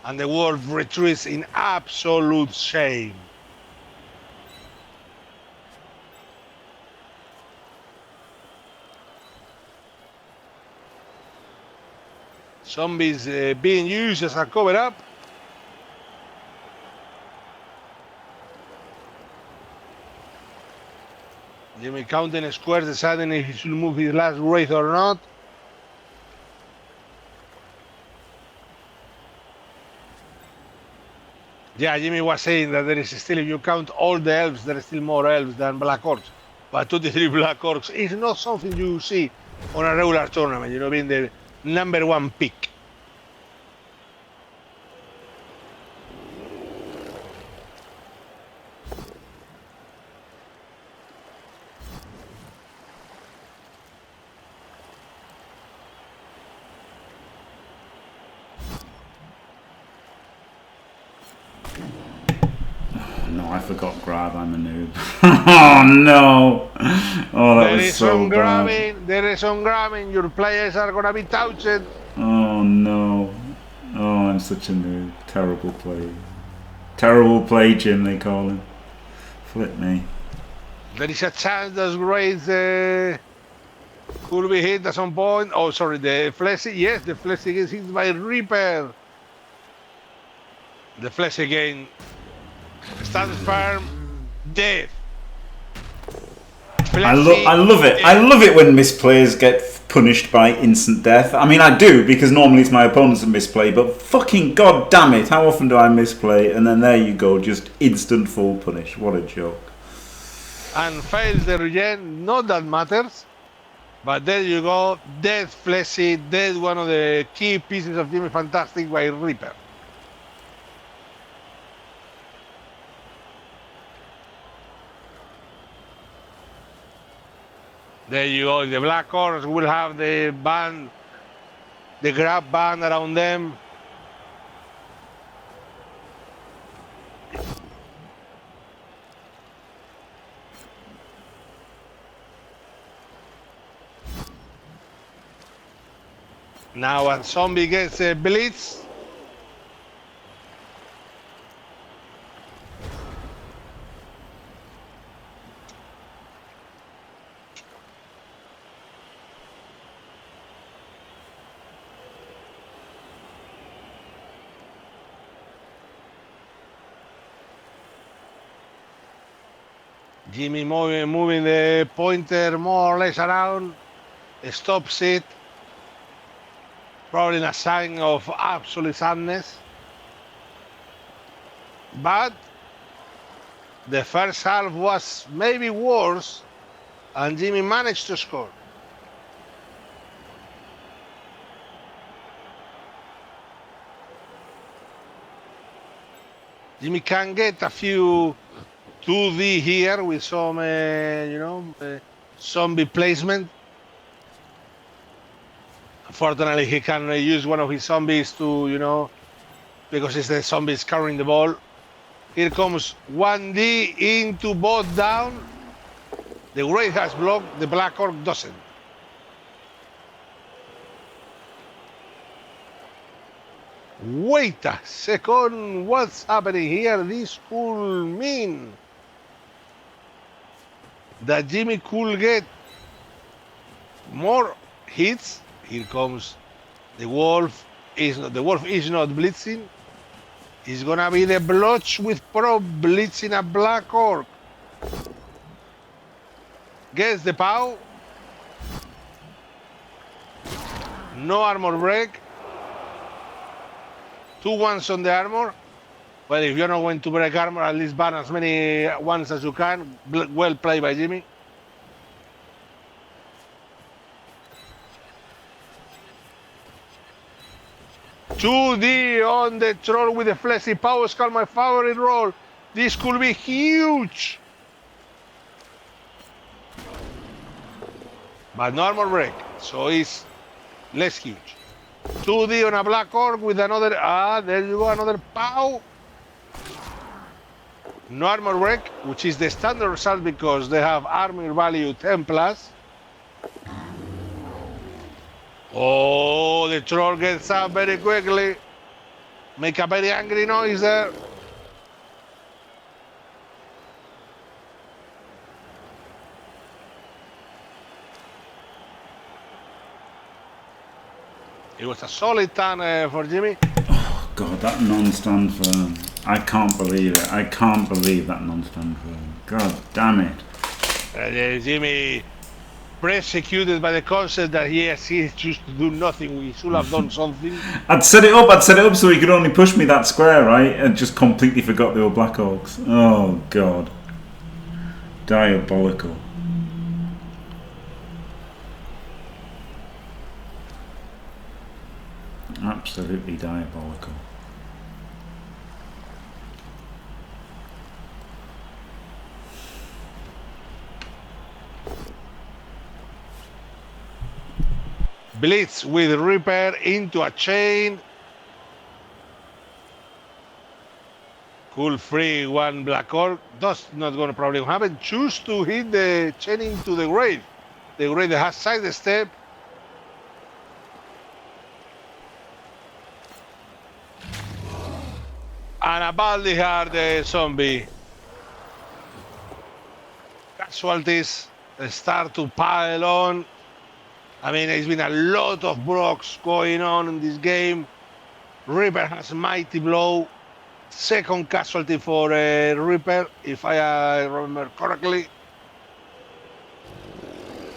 And the wolf retreats in absolute shame. Zombies being used as a cover up. Jimmy counting squares, deciding if he should move his last wraith or not. Yeah, Jimmy was saying that there is still, if you count all the elves, there is still more elves than Black Orcs. But 23 Black Orcs is not something you see on a regular tournament, you know, being the #1 pick. No, I forgot grab, I'm a noob. Oh no! Oh, that was so bad. There is some grabbing, your players are gonna be touched. Oh no. Oh, I'm such a noob. Terrible play. Terrible play, Jim, they call him. Flip me. There is a chance that Grace could be hit at some point. Oh, sorry, the Fleshy. Yes, the Fleshy is hit by Reaper. The flesh again. Stands firm. Death. I love it. I love it when misplayers get punished by instant death. I mean, I do, because normally it's my opponents that misplay, but fucking god damn it, how often do I misplay? And then there you go, just instant full punish. What a joke. And fails the regen, not that matters. But there you go, dead fleshy, dead one of the key pieces of Jimmy Fantastic by Reaper. There you go, the Black Horse will have the band, the grab band around them. Now when zombie gets a blitz, Jimmy moving the pointer more or less around, stops it. Probably a sign of absolute sadness. But the first half was maybe worse, and Jimmy managed to score. Jimmy can get a few 2D here with some, zombie placement. Unfortunately, he can use one of his zombies to, because it's the zombies carrying the ball. Here comes 1D into both down. The Wraith has blocked, the Black Orc doesn't. Wait a second, what's happening here? This could mean that Jimmy could get more hits. Here comes the wolf. The wolf is not blitzing. It's gonna be the blotch with Pro blitzing a Black Orc. Gets the POW. No armor break. 2 ones on the armor. Well, if you're not going to break armor, at least ban as many ones as you can. Well played by Jimmy. $2D on the troll with the fleshy power skull, my favorite roll. This could be huge. But no armor break, so it's less huge. 2D on a Black Orc with another, there you go, another POW. No armor break, which is the standard result because they have armor value 10 plus. Oh, the troll gets up very quickly. Make a very angry noise there. It was a solid turn for Jimmy. Oh, God, that non-stand firm. I can't believe it. I can't believe that non-stand firm. God damn it. Jimmy persecuted by the concept that yes, he chose to do nothing. We should have done something. I'd set it up so he could only push me that square, right? And just completely forgot they were Black Orcs. Oh, God. Diabolical. Absolutely diabolical. Blitz with Reaper into a chain. Cool free one Black Orc. That's not going to probably happen. Choose to hit the chain into the grave. The grave has side step. And a badly hard zombie. Casualties start to pile on. I mean, there's been a lot of blocks going on in this game. Reaper has mighty blow. second casualty for Reaper, if I remember correctly.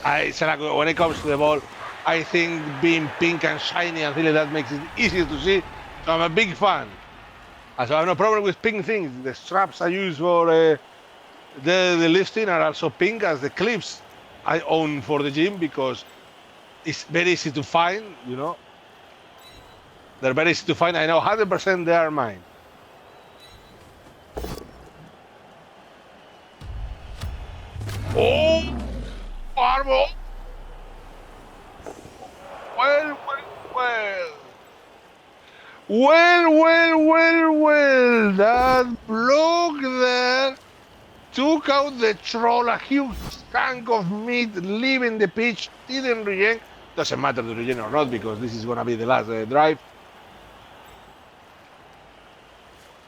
When it comes to the ball, I think being pink and shiny and things like that makes it easier to see. So I'm a big fan. So I have no problem with pink things. The straps I use for the lifting are also pink, as the clips I own for the gym, because it's very easy to find, you know. They're very easy to find. I know 100% they are mine. Oh, Marble. Well. That block there took out the troll, a huge chunk of meat, leaving the pitch, didn't regen. Doesn't matter to regen or not, because this is going to be the last drive.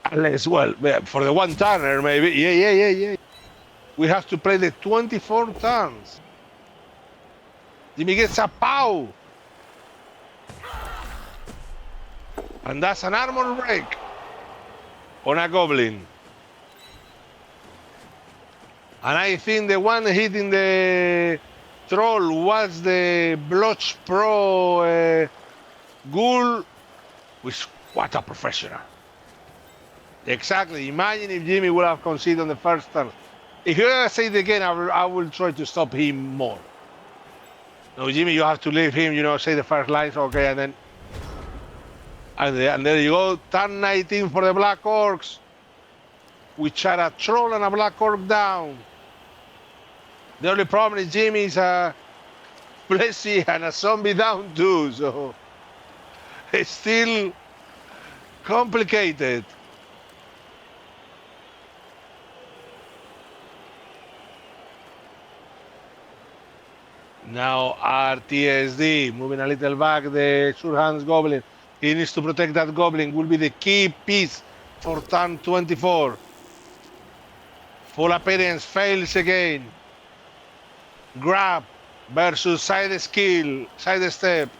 Unless, well, for the one turner, maybe. Yeah. We have to play the 24 turns. Jimmy gets a pow. And that's an armor break on a goblin. And I think the one hitting the troll was the Blotch Pro Ghoul, which, what a professional. Exactly. Imagine if Jimmy would have conceded on the first turn. If you ever say it again, I will try to stop him more. No, Jimmy, you have to leave him, you know, say the first lines, okay, and then. And there you go, turn 19 for the Black Orcs, which are a troll and a Black Orc down. The only problem is Jimmy's a fleshy and a zombie down too, so it's still complicated. Now RTSD, moving a little back, the Sure Hands Goblin. He needs to protect that goblin, will be the key piece for turn 24. Full appearance fails again. Grab versus side skill, side step.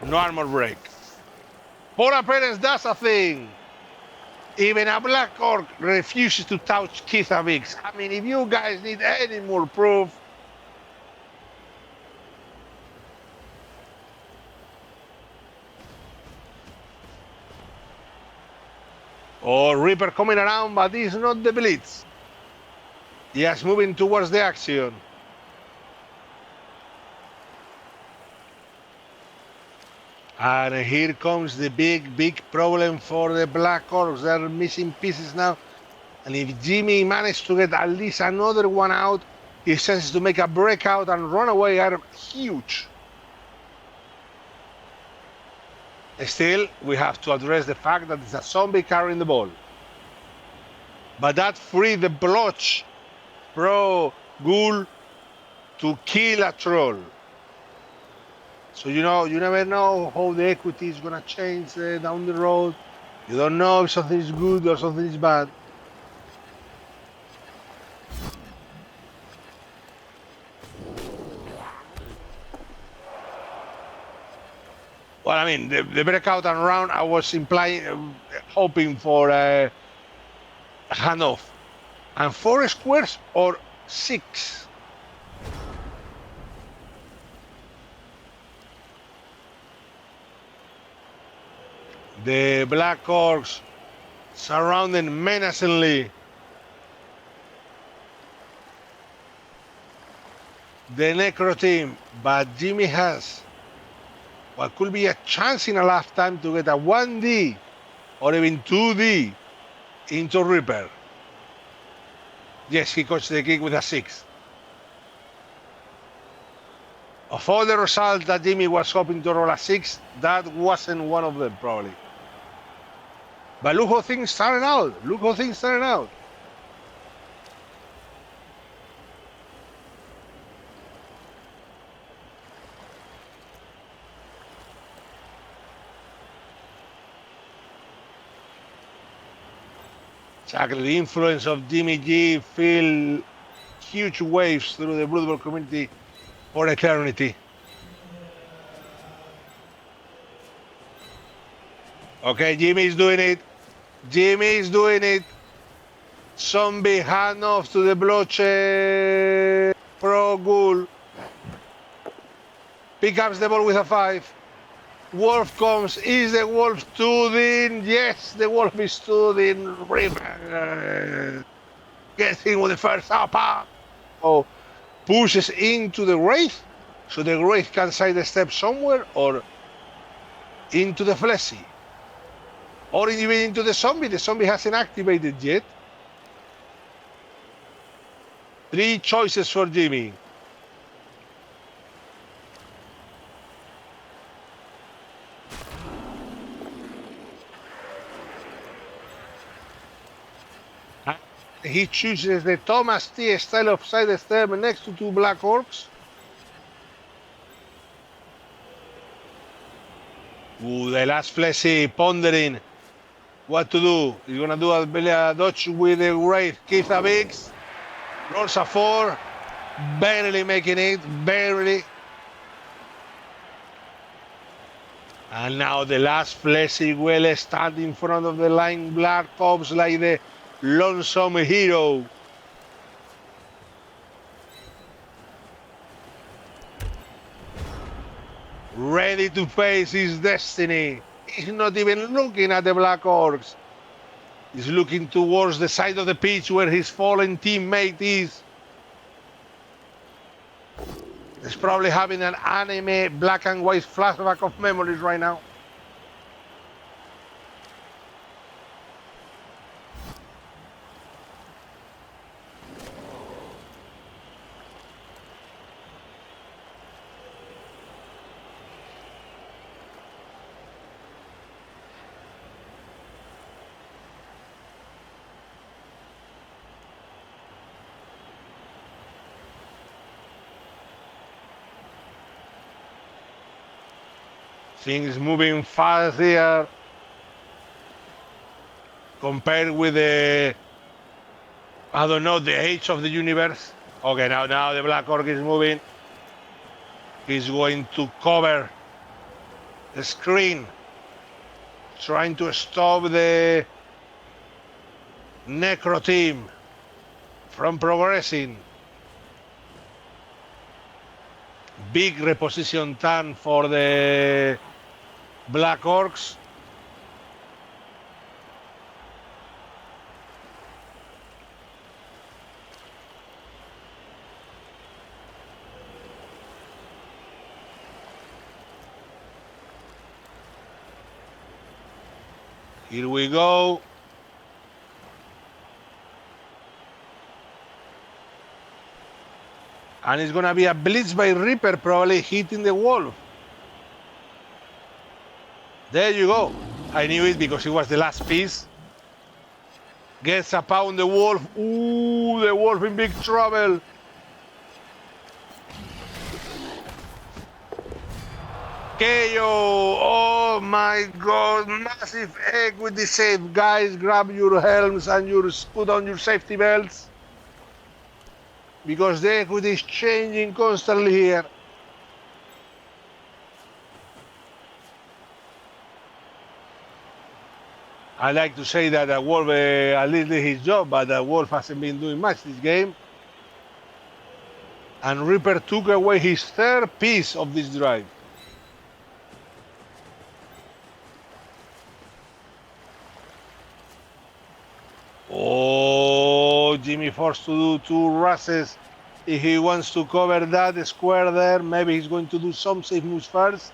No armor break. Full appearance does a thing. Even a Black Orc refuses to touch Kithavix. I mean, if you guys need any more proof, or Reaper coming around, but this is not the blitz. Yes, moving towards the action. And here comes the big problem for the Black Orcs. They're missing pieces now. And if Jimmy managed to get at least another one out, his chances to make a breakout and run away are huge. Still, we have to address the fact that it's a zombie carrying the ball. But that freed the Blotch Pro Ghoul to kill a troll. So, you know, you never know how the equity is going to change down the road. You don't know if something is good or something is bad. Well, I mean, the breakout and round, I was hoping for a handoff. And 4 squares or 6? The Black Orcs surrounding menacingly the Necro team, but Jimmy has what could be a chance in a lifetime to get a 1D or even 2D into Reaper. Yes, he coached the kick with a 6. Of all the results that Jimmy was hoping to roll a 6, that wasn't one of them, probably. But look how things started out. Look how things started out. Exactly, the influence of Jimmy G feel huge waves through the Blood Bowl community for eternity. Okay, Jimmy is doing it. Jimmy is doing it. Zombie handoff to the Bloche Pro Ghoul. Pick up the ball with a 5. Wolf comes. Is the Wolf stood-in? Yes, the Wolf is stood-in. Gets in with the first up. Oh, pushes into the Wraith. So the Wraith can sidestep somewhere or into the Fleshy. Or even into the Zombie. The Zombie hasn't activated yet. 3 choices for Jimmy. He chooses the Thomas T style of sidestep next to 2 Black Orcs. Ooh, the last Fleshy pondering what to do. He's gonna do a dodge with the Wraith. Keith a Biggs. Rolls a 4. Barely making it. Barely. And now the last Fleshy will stand in front of the line. Black Ops like the lonesome hero. Ready to face his destiny. He's not even looking at the Black Orcs. He's looking towards the side of the pitch where his fallen teammate is. He's probably having an anime black and white flashback of memories right now. Things moving fast here compared with the, I don't know, the age of the universe. Okay, now the Black Orc is moving. He's going to cover the screen, trying to stop the Necro team from progressing. Big reposition turn for the Black Orcs. Here we go. And it's gonna be a blitz by Reaper, probably hitting the Wolf. There you go. I knew it because it was the last piece. Gets a pound the Wolf. Ooh, the Wolf in big trouble. KO. Oh my God. Massive egg with the save. Guys, grab your helms and put on your safety belts, because the equity is changing constantly here. I like to say that the Wolf at least did his job, but the Wolf hasn't been doing much this game. And Reaper took away his 3rd piece of this drive. Oh, Jimmy forced to do 2 rushes. If he wants to cover that square there, maybe he's going to do some safe moves first.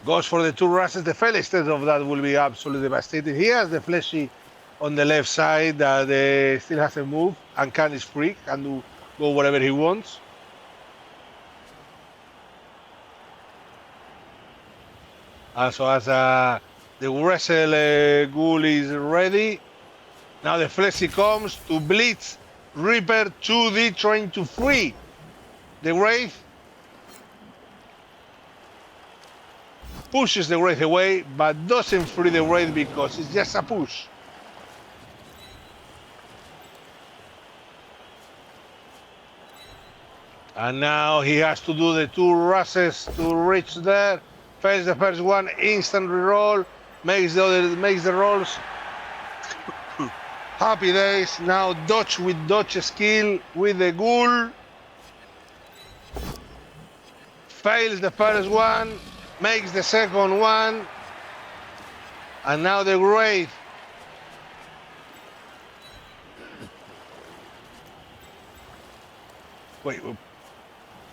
Goes for the 2 rushes. The fail instead of that will be absolutely devastating. He has the Fleshy on the left side that still hasn't moved and is free, can go wherever he wants. Also, as the Wrestle Ghoul is ready, now the Fleshy comes to blitz Reaper 2D, trying to free the Wraith. pushes the wraith away, but doesn't free the wraith because it's just a push. And now he has to do the 2 rushes to reach there. Fails the first one, instant reroll, makes the rolls. Happy days. Now dodge with dodge skill with the ghoul. Fails the first one, makes the second one. And now the wraith. Wait,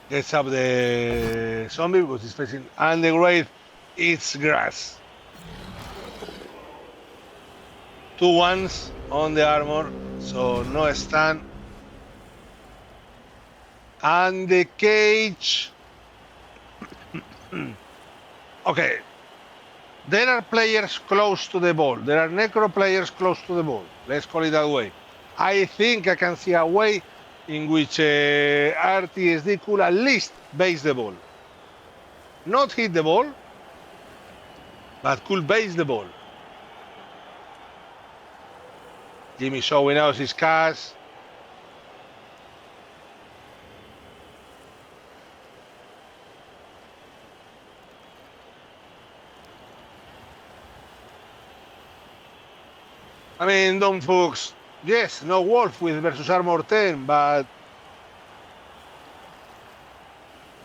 gets up the zombie because he's facing, and the wraith eats grass. 2 ones on the armor, so no stun. And the cage. Okay. There are players close to the ball. There are Necro players close to the ball. Let's call it that way. I think I can see a way in which RTSD could at least base the ball. Not hit the ball, but could base the ball. Jimmy showing out his cast. I mean, don't folks. Yes, no wolf with versus armor 10, but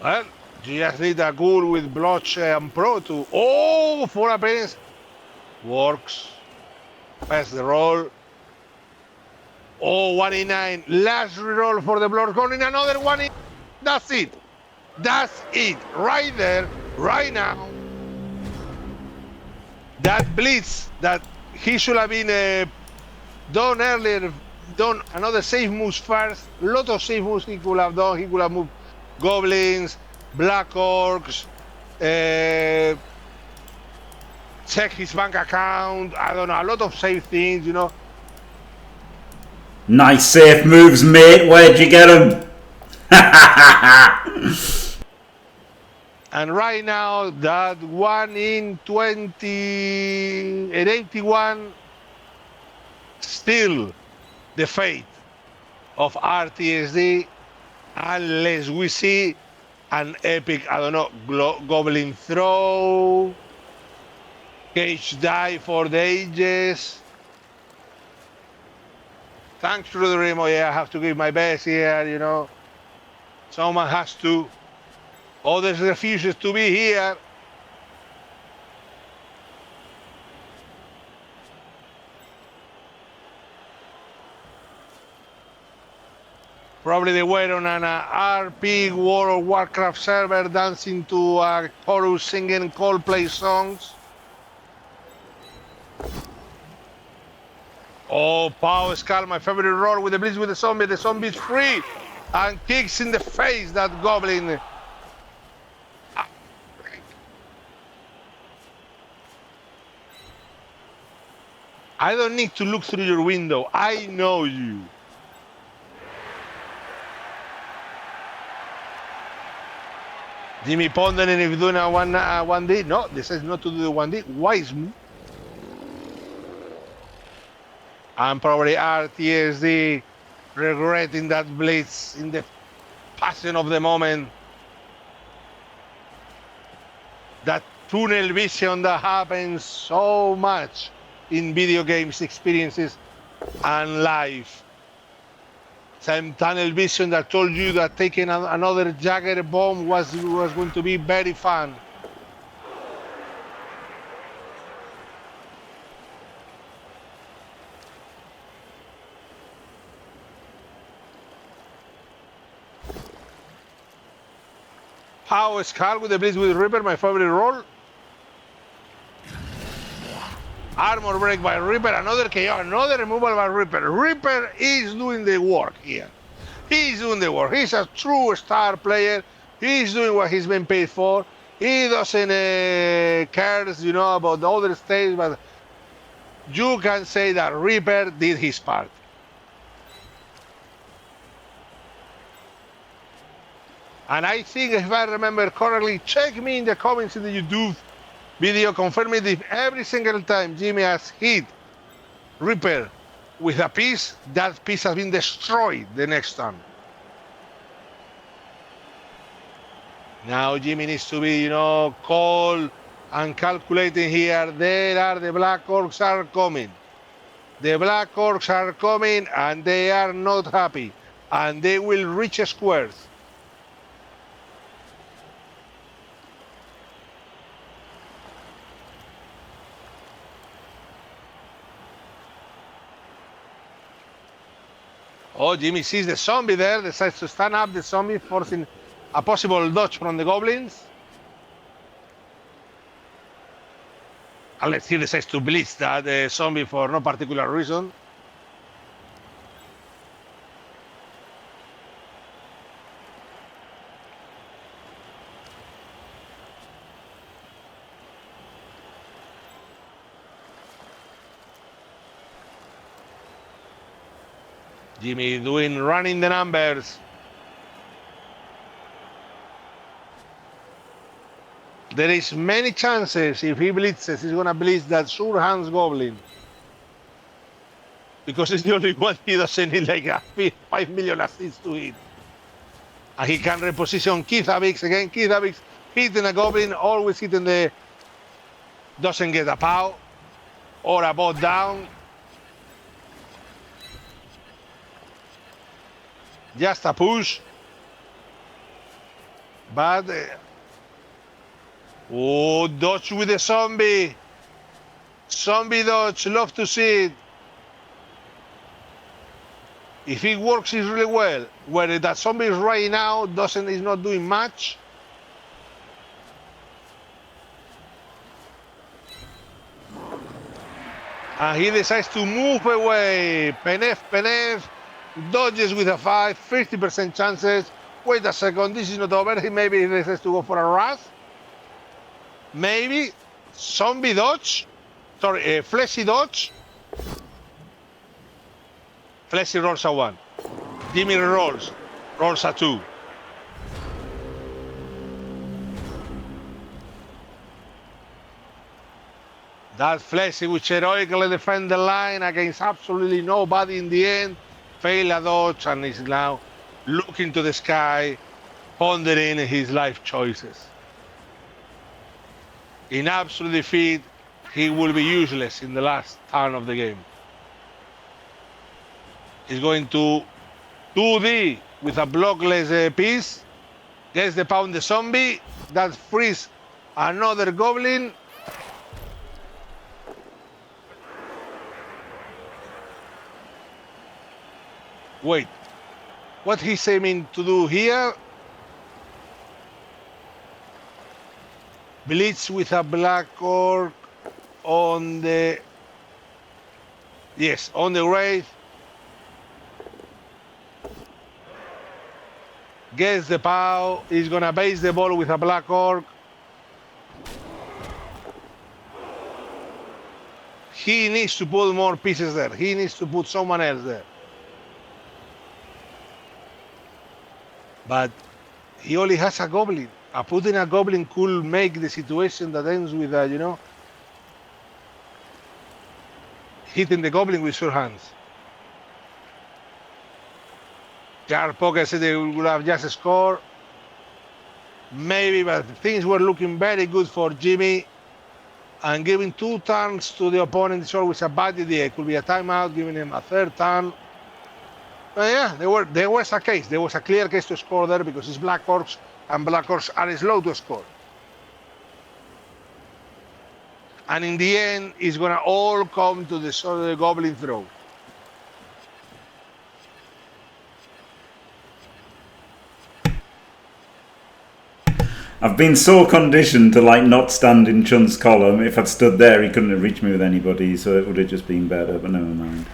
well, you just need a ghoul with blotch and pro to. Oh, 4 appearance works. Pass the roll. Oh, 1 in 9. Last reroll for the blood. Going another 1 in. That's it. That's it. Right there, right now. That blitz that he should have been done earlier, done another safe moves first. A lot of safe moves he could have done. He could have moved goblins, black orcs, check his bank account. I don't know, a lot of safe things, you know. Nice safe moves, mate. Where'd you get them? And right now, that 1 in 20 and 81, still the fate of RTSD, unless we see an epic, I don't know, goblin throw, cage die for the ages. Thanks to the Remo, yeah, I have to give my best here, you know. Someone has to. Others refuses to be here. Probably they were on an RP World of Warcraft server dancing to a chorus singing Coldplay songs. Oh, Power Skull, my favorite role with the blitz with the zombie. The zombie's free and kicks in the face that goblin. I don't need to look through your window. I know you. Jimmy pondering if doing a 1D. No, this is not to do the 1D. Wise move. And probably RTSD regretting that blitz in the passion of the moment. That tunnel vision that happens so much in video games experiences and life. Same tunnel vision that told you that taking another Jagger bomb was going to be very fun. Power Skull with the blitz with Reaper, my favorite role. Armor break by Reaper, another KO, another removal by Reaper. Reaper is doing the work here. He's doing the work. He's a true star player. He's doing what he's been paid for. He doesn't care, you know, about the other states, but you can say that Reaper did his part. And I think, if I remember correctly, check me in the comments in the YouTube. Video confirming if every single time Jimmy has hit Reaper with a piece, that piece has been destroyed the next turn. Now Jimmy needs to be, cold and calculating here. There are the Black Orcs are coming. The Black Orcs are coming and they are not happy. And they will reach squares. Oh, Jimmy sees the zombie there, decides to stand up the zombie, forcing a possible dodge from the goblins. Unless he decides to blitz that zombie for no particular reason. Jimmy running the numbers. There is many chances if he blitzes, he's gonna blitz that sure hands goblin. Because it's the only one he doesn't need like a 5 million assists to hit. And he can reposition Kithavix again. Kithavix hitting a goblin, always hitting the doesn't get a POW or a bot down. Just a push. But dodge with the zombie. Zombie dodge, love to see it. If it works, it's really well. Where that zombie is right now is not doing much. And he decides to move away. Penef dodges with a 50% chances. Wait a second, this is not over. Maybe he decides to go for a rush. Maybe zombie dodge. Sorry, fleshy dodge. Fleshy rolls a 1. Jimmy rolls a 2. That Fleshy, which heroically defend the line against absolutely nobody in the end, fail a dodge and is now looking to the sky, pondering his life choices. In absolute defeat, he will be useless in the last turn of the game. He's going to 2D with a blockless piece, gets the pound the zombie, that frees another goblin. Wait, what he's aiming to do here? Blitz with a Black Orc on the... Yes, on the Wraith. Gets the POW. He's gonna base the ball with a Black Orc. He needs to put more pieces there. He needs to put someone else there. But he only has a goblin. Putting a goblin could make the situation that ends with, hitting the goblin with sure hands. Jar Poker said they would have just scored. Maybe, but things were looking very good for Jimmy. And giving 2 turns to the opponent is always a bad idea. It could be a timeout, giving him a 3rd turn. But yeah, there was a case. There was a clear case to score there because it's Black Orcs, and Black Orcs are slow to score. And in the end, it's going to all come to the goblin throw. I've been so conditioned to not stand in Chun's column. If I'd stood there, he couldn't have reached me with anybody, so it would have just been better, but never mind.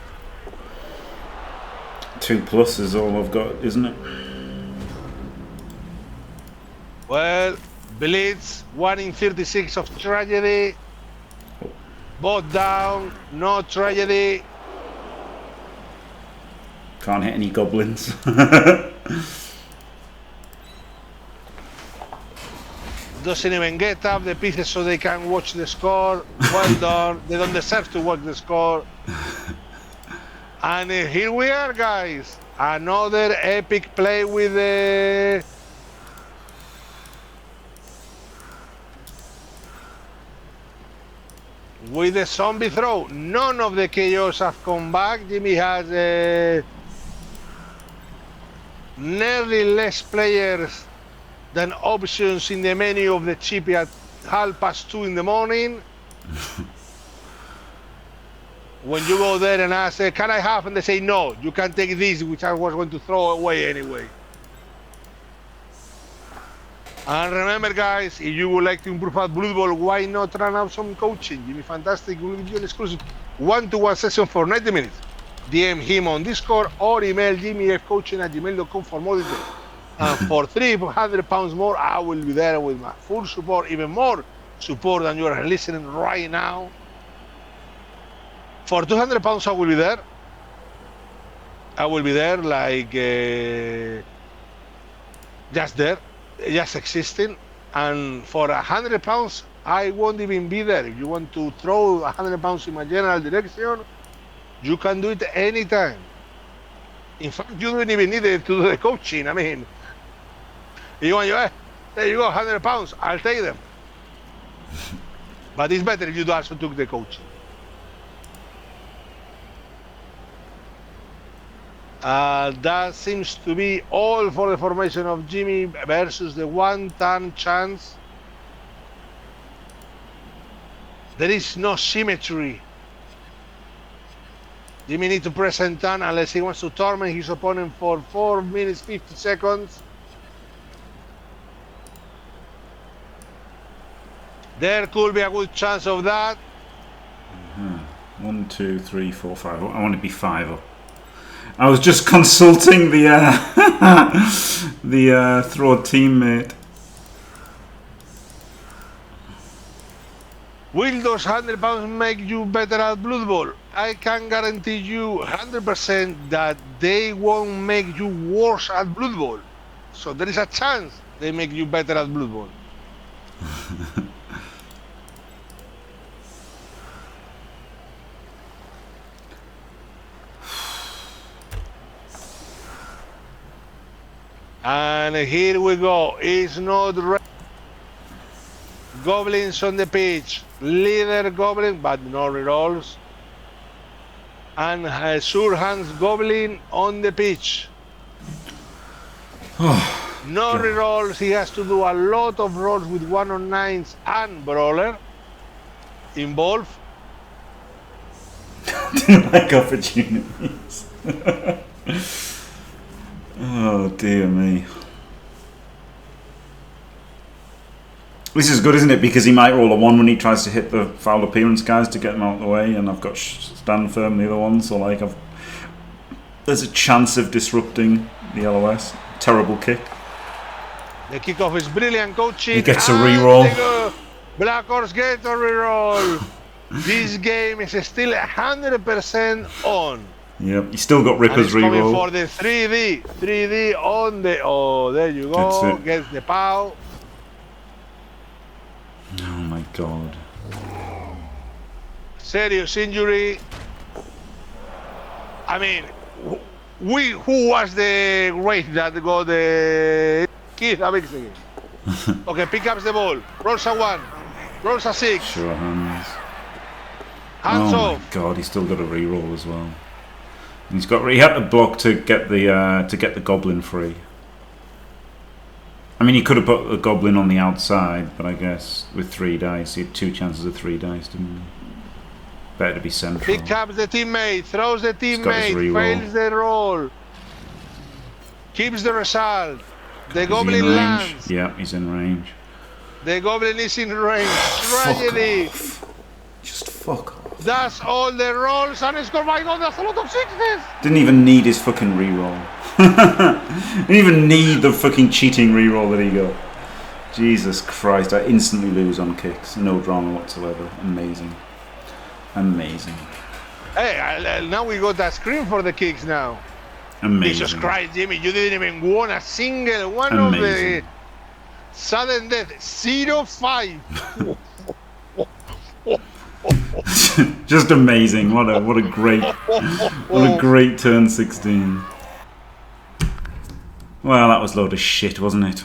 2+ is all I've got, isn't it? Well, Blitz, 1 in 36 of tragedy. Both down, no tragedy. Can't hit any goblins. doesn't even get up the pieces so they can watch the score. Well done. They don't deserve to watch the score. And here we are, guys. Another epic play with the zombie throw. None of the KOs have come back. Jimmy has nearly less players than options in the menu of the chippy at 2:30 in the morning. When you go there and ask, can I have? And they say, no, you can take this, which I was going to throw away anyway. And remember, guys, if you would like to improve at Blood Bowl, why not run out some coaching? Jimmy Fantastic will give you an exclusive one-to-one session for 90 minutes. DM him on Discord or email jimmyfcoaching@gmail.com for more details. And for £300 more, I will be there with my full support, even more support than you are listening right now. For £200, I will be there. I will be there like just there, just existing. And for £100, I won't even be there. If you want to throw £100 in my general direction, you can do it anytime. In fact, you don't even need to do the coaching. I mean, if you want, there you go, £100. I'll take them. But it's better if you also took the coaching. That seems to be all for the formation of Jimmy versus the one-turn chance. There is no symmetry. Jimmy needs to press and turn unless he wants to torment his opponent for 4 minutes 50 seconds. There could be a good chance of that. 1, 2, 3, 4, 5. I want to be 5 up. I was just consulting the throw teammate. Will those £100 make you better at Blood Bowl? I can guarantee you 100% that they won't make you worse at Blood Bowl. So there is a chance they make you better at Blood Bowl. And here we go. It's not goblins on the pitch. Leader goblin, but no rerolls. And Sure Hands goblin on the pitch. No rerolls. He has to do a lot of rolls with 1-on-9s and brawler involved. Didn't like opportunities. Oh dear me. This is good, isn't it? Because he might roll a 1 when he tries to hit the foul appearance guys to get them out of the way, and I've got stand firm the other one, so like there's a chance of disrupting the LOS. Terrible kick. The kickoff is brilliant coaching. He gets a reroll. Black Horse gets a reroll. This game is still 100% on. Yep, you still got Ripper's reroll. Coming for the 3D on the. Oh, there you go. Gets the pow. Oh my god. Serious injury. I mean, who was the race that got the Keith Abixi? Okay, pick up the ball. Rolls a 1. Rolls a 6. Sure hands. Hands oh off. My god, he's still got a reroll as well. And he had to block to get the goblin free. I mean, he could have put a goblin on the outside, but I guess with 3 dice, he had 2 chances of 3 dice, didn't he? Better to be central. Pick up the teammate, throws the teammate, fails the roll, keeps the result. The goblin lands. Yeah, he's in range. The goblin is in range. Tragedy. Just fuck off. That's all the rolls and it's got. My god, that's a lot of 6s. Didn't even need his fucking reroll. Didn't even need the fucking cheating reroll that he got. Jesus Christ, I instantly lose on kicks. No drama whatsoever. Amazing. Amazing. Hey, now we got that screen for the kicks now. Amazing. Jesus Christ, Jimmy, you didn't even won a single one of the Sudden death 0-5. Just amazing. What a great turn 16. Well, that was a load of shit, wasn't it?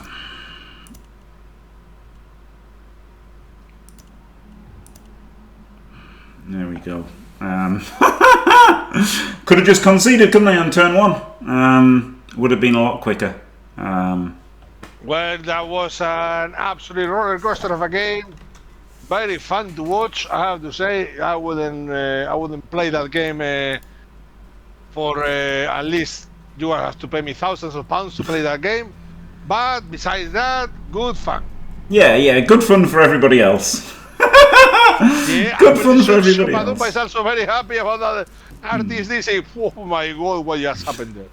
There we go. Could have just conceded, couldn't they, on turn 1? Would have been a lot quicker. Well, that was an absolute roller coaster of a game. Very fun to watch, I have to say. I wouldn't play that game for at least you have to pay me thousands of pounds to play that game. But besides that, good fun. Yeah, good fun for everybody else. Yeah, good fun for everybody else. I was also very happy about that. RTSD saying, oh my god, what just happened there?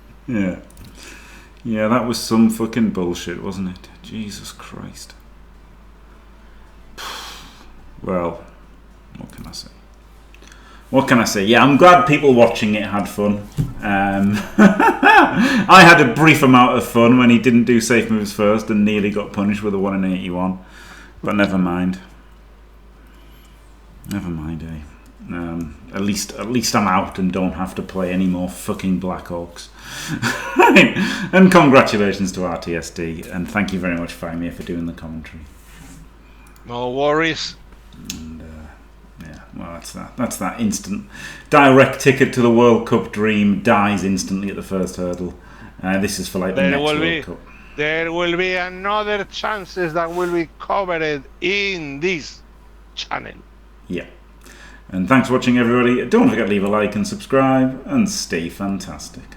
Yeah, that was some fucking bullshit, wasn't it? Jesus Christ. Well, what can I say? Yeah, I'm glad people watching it had fun. I had a brief amount of fun when he didn't do safe moves first and nearly got punished with a 1 in 81. But never mind. Never mind, eh? At least I'm out and don't have to play any more fucking Black Orcs. And congratulations to RTSD, and thank you very much, Faemir, for doing the commentary. No worries. And yeah, well, that's that instant direct ticket to the World Cup dream dies instantly at the first hurdle. This is for like the next World Cup. There will be another chances that will be covered in this channel. Yeah. And thanks for watching, everybody. Don't forget to leave a like and subscribe, and stay fantastic.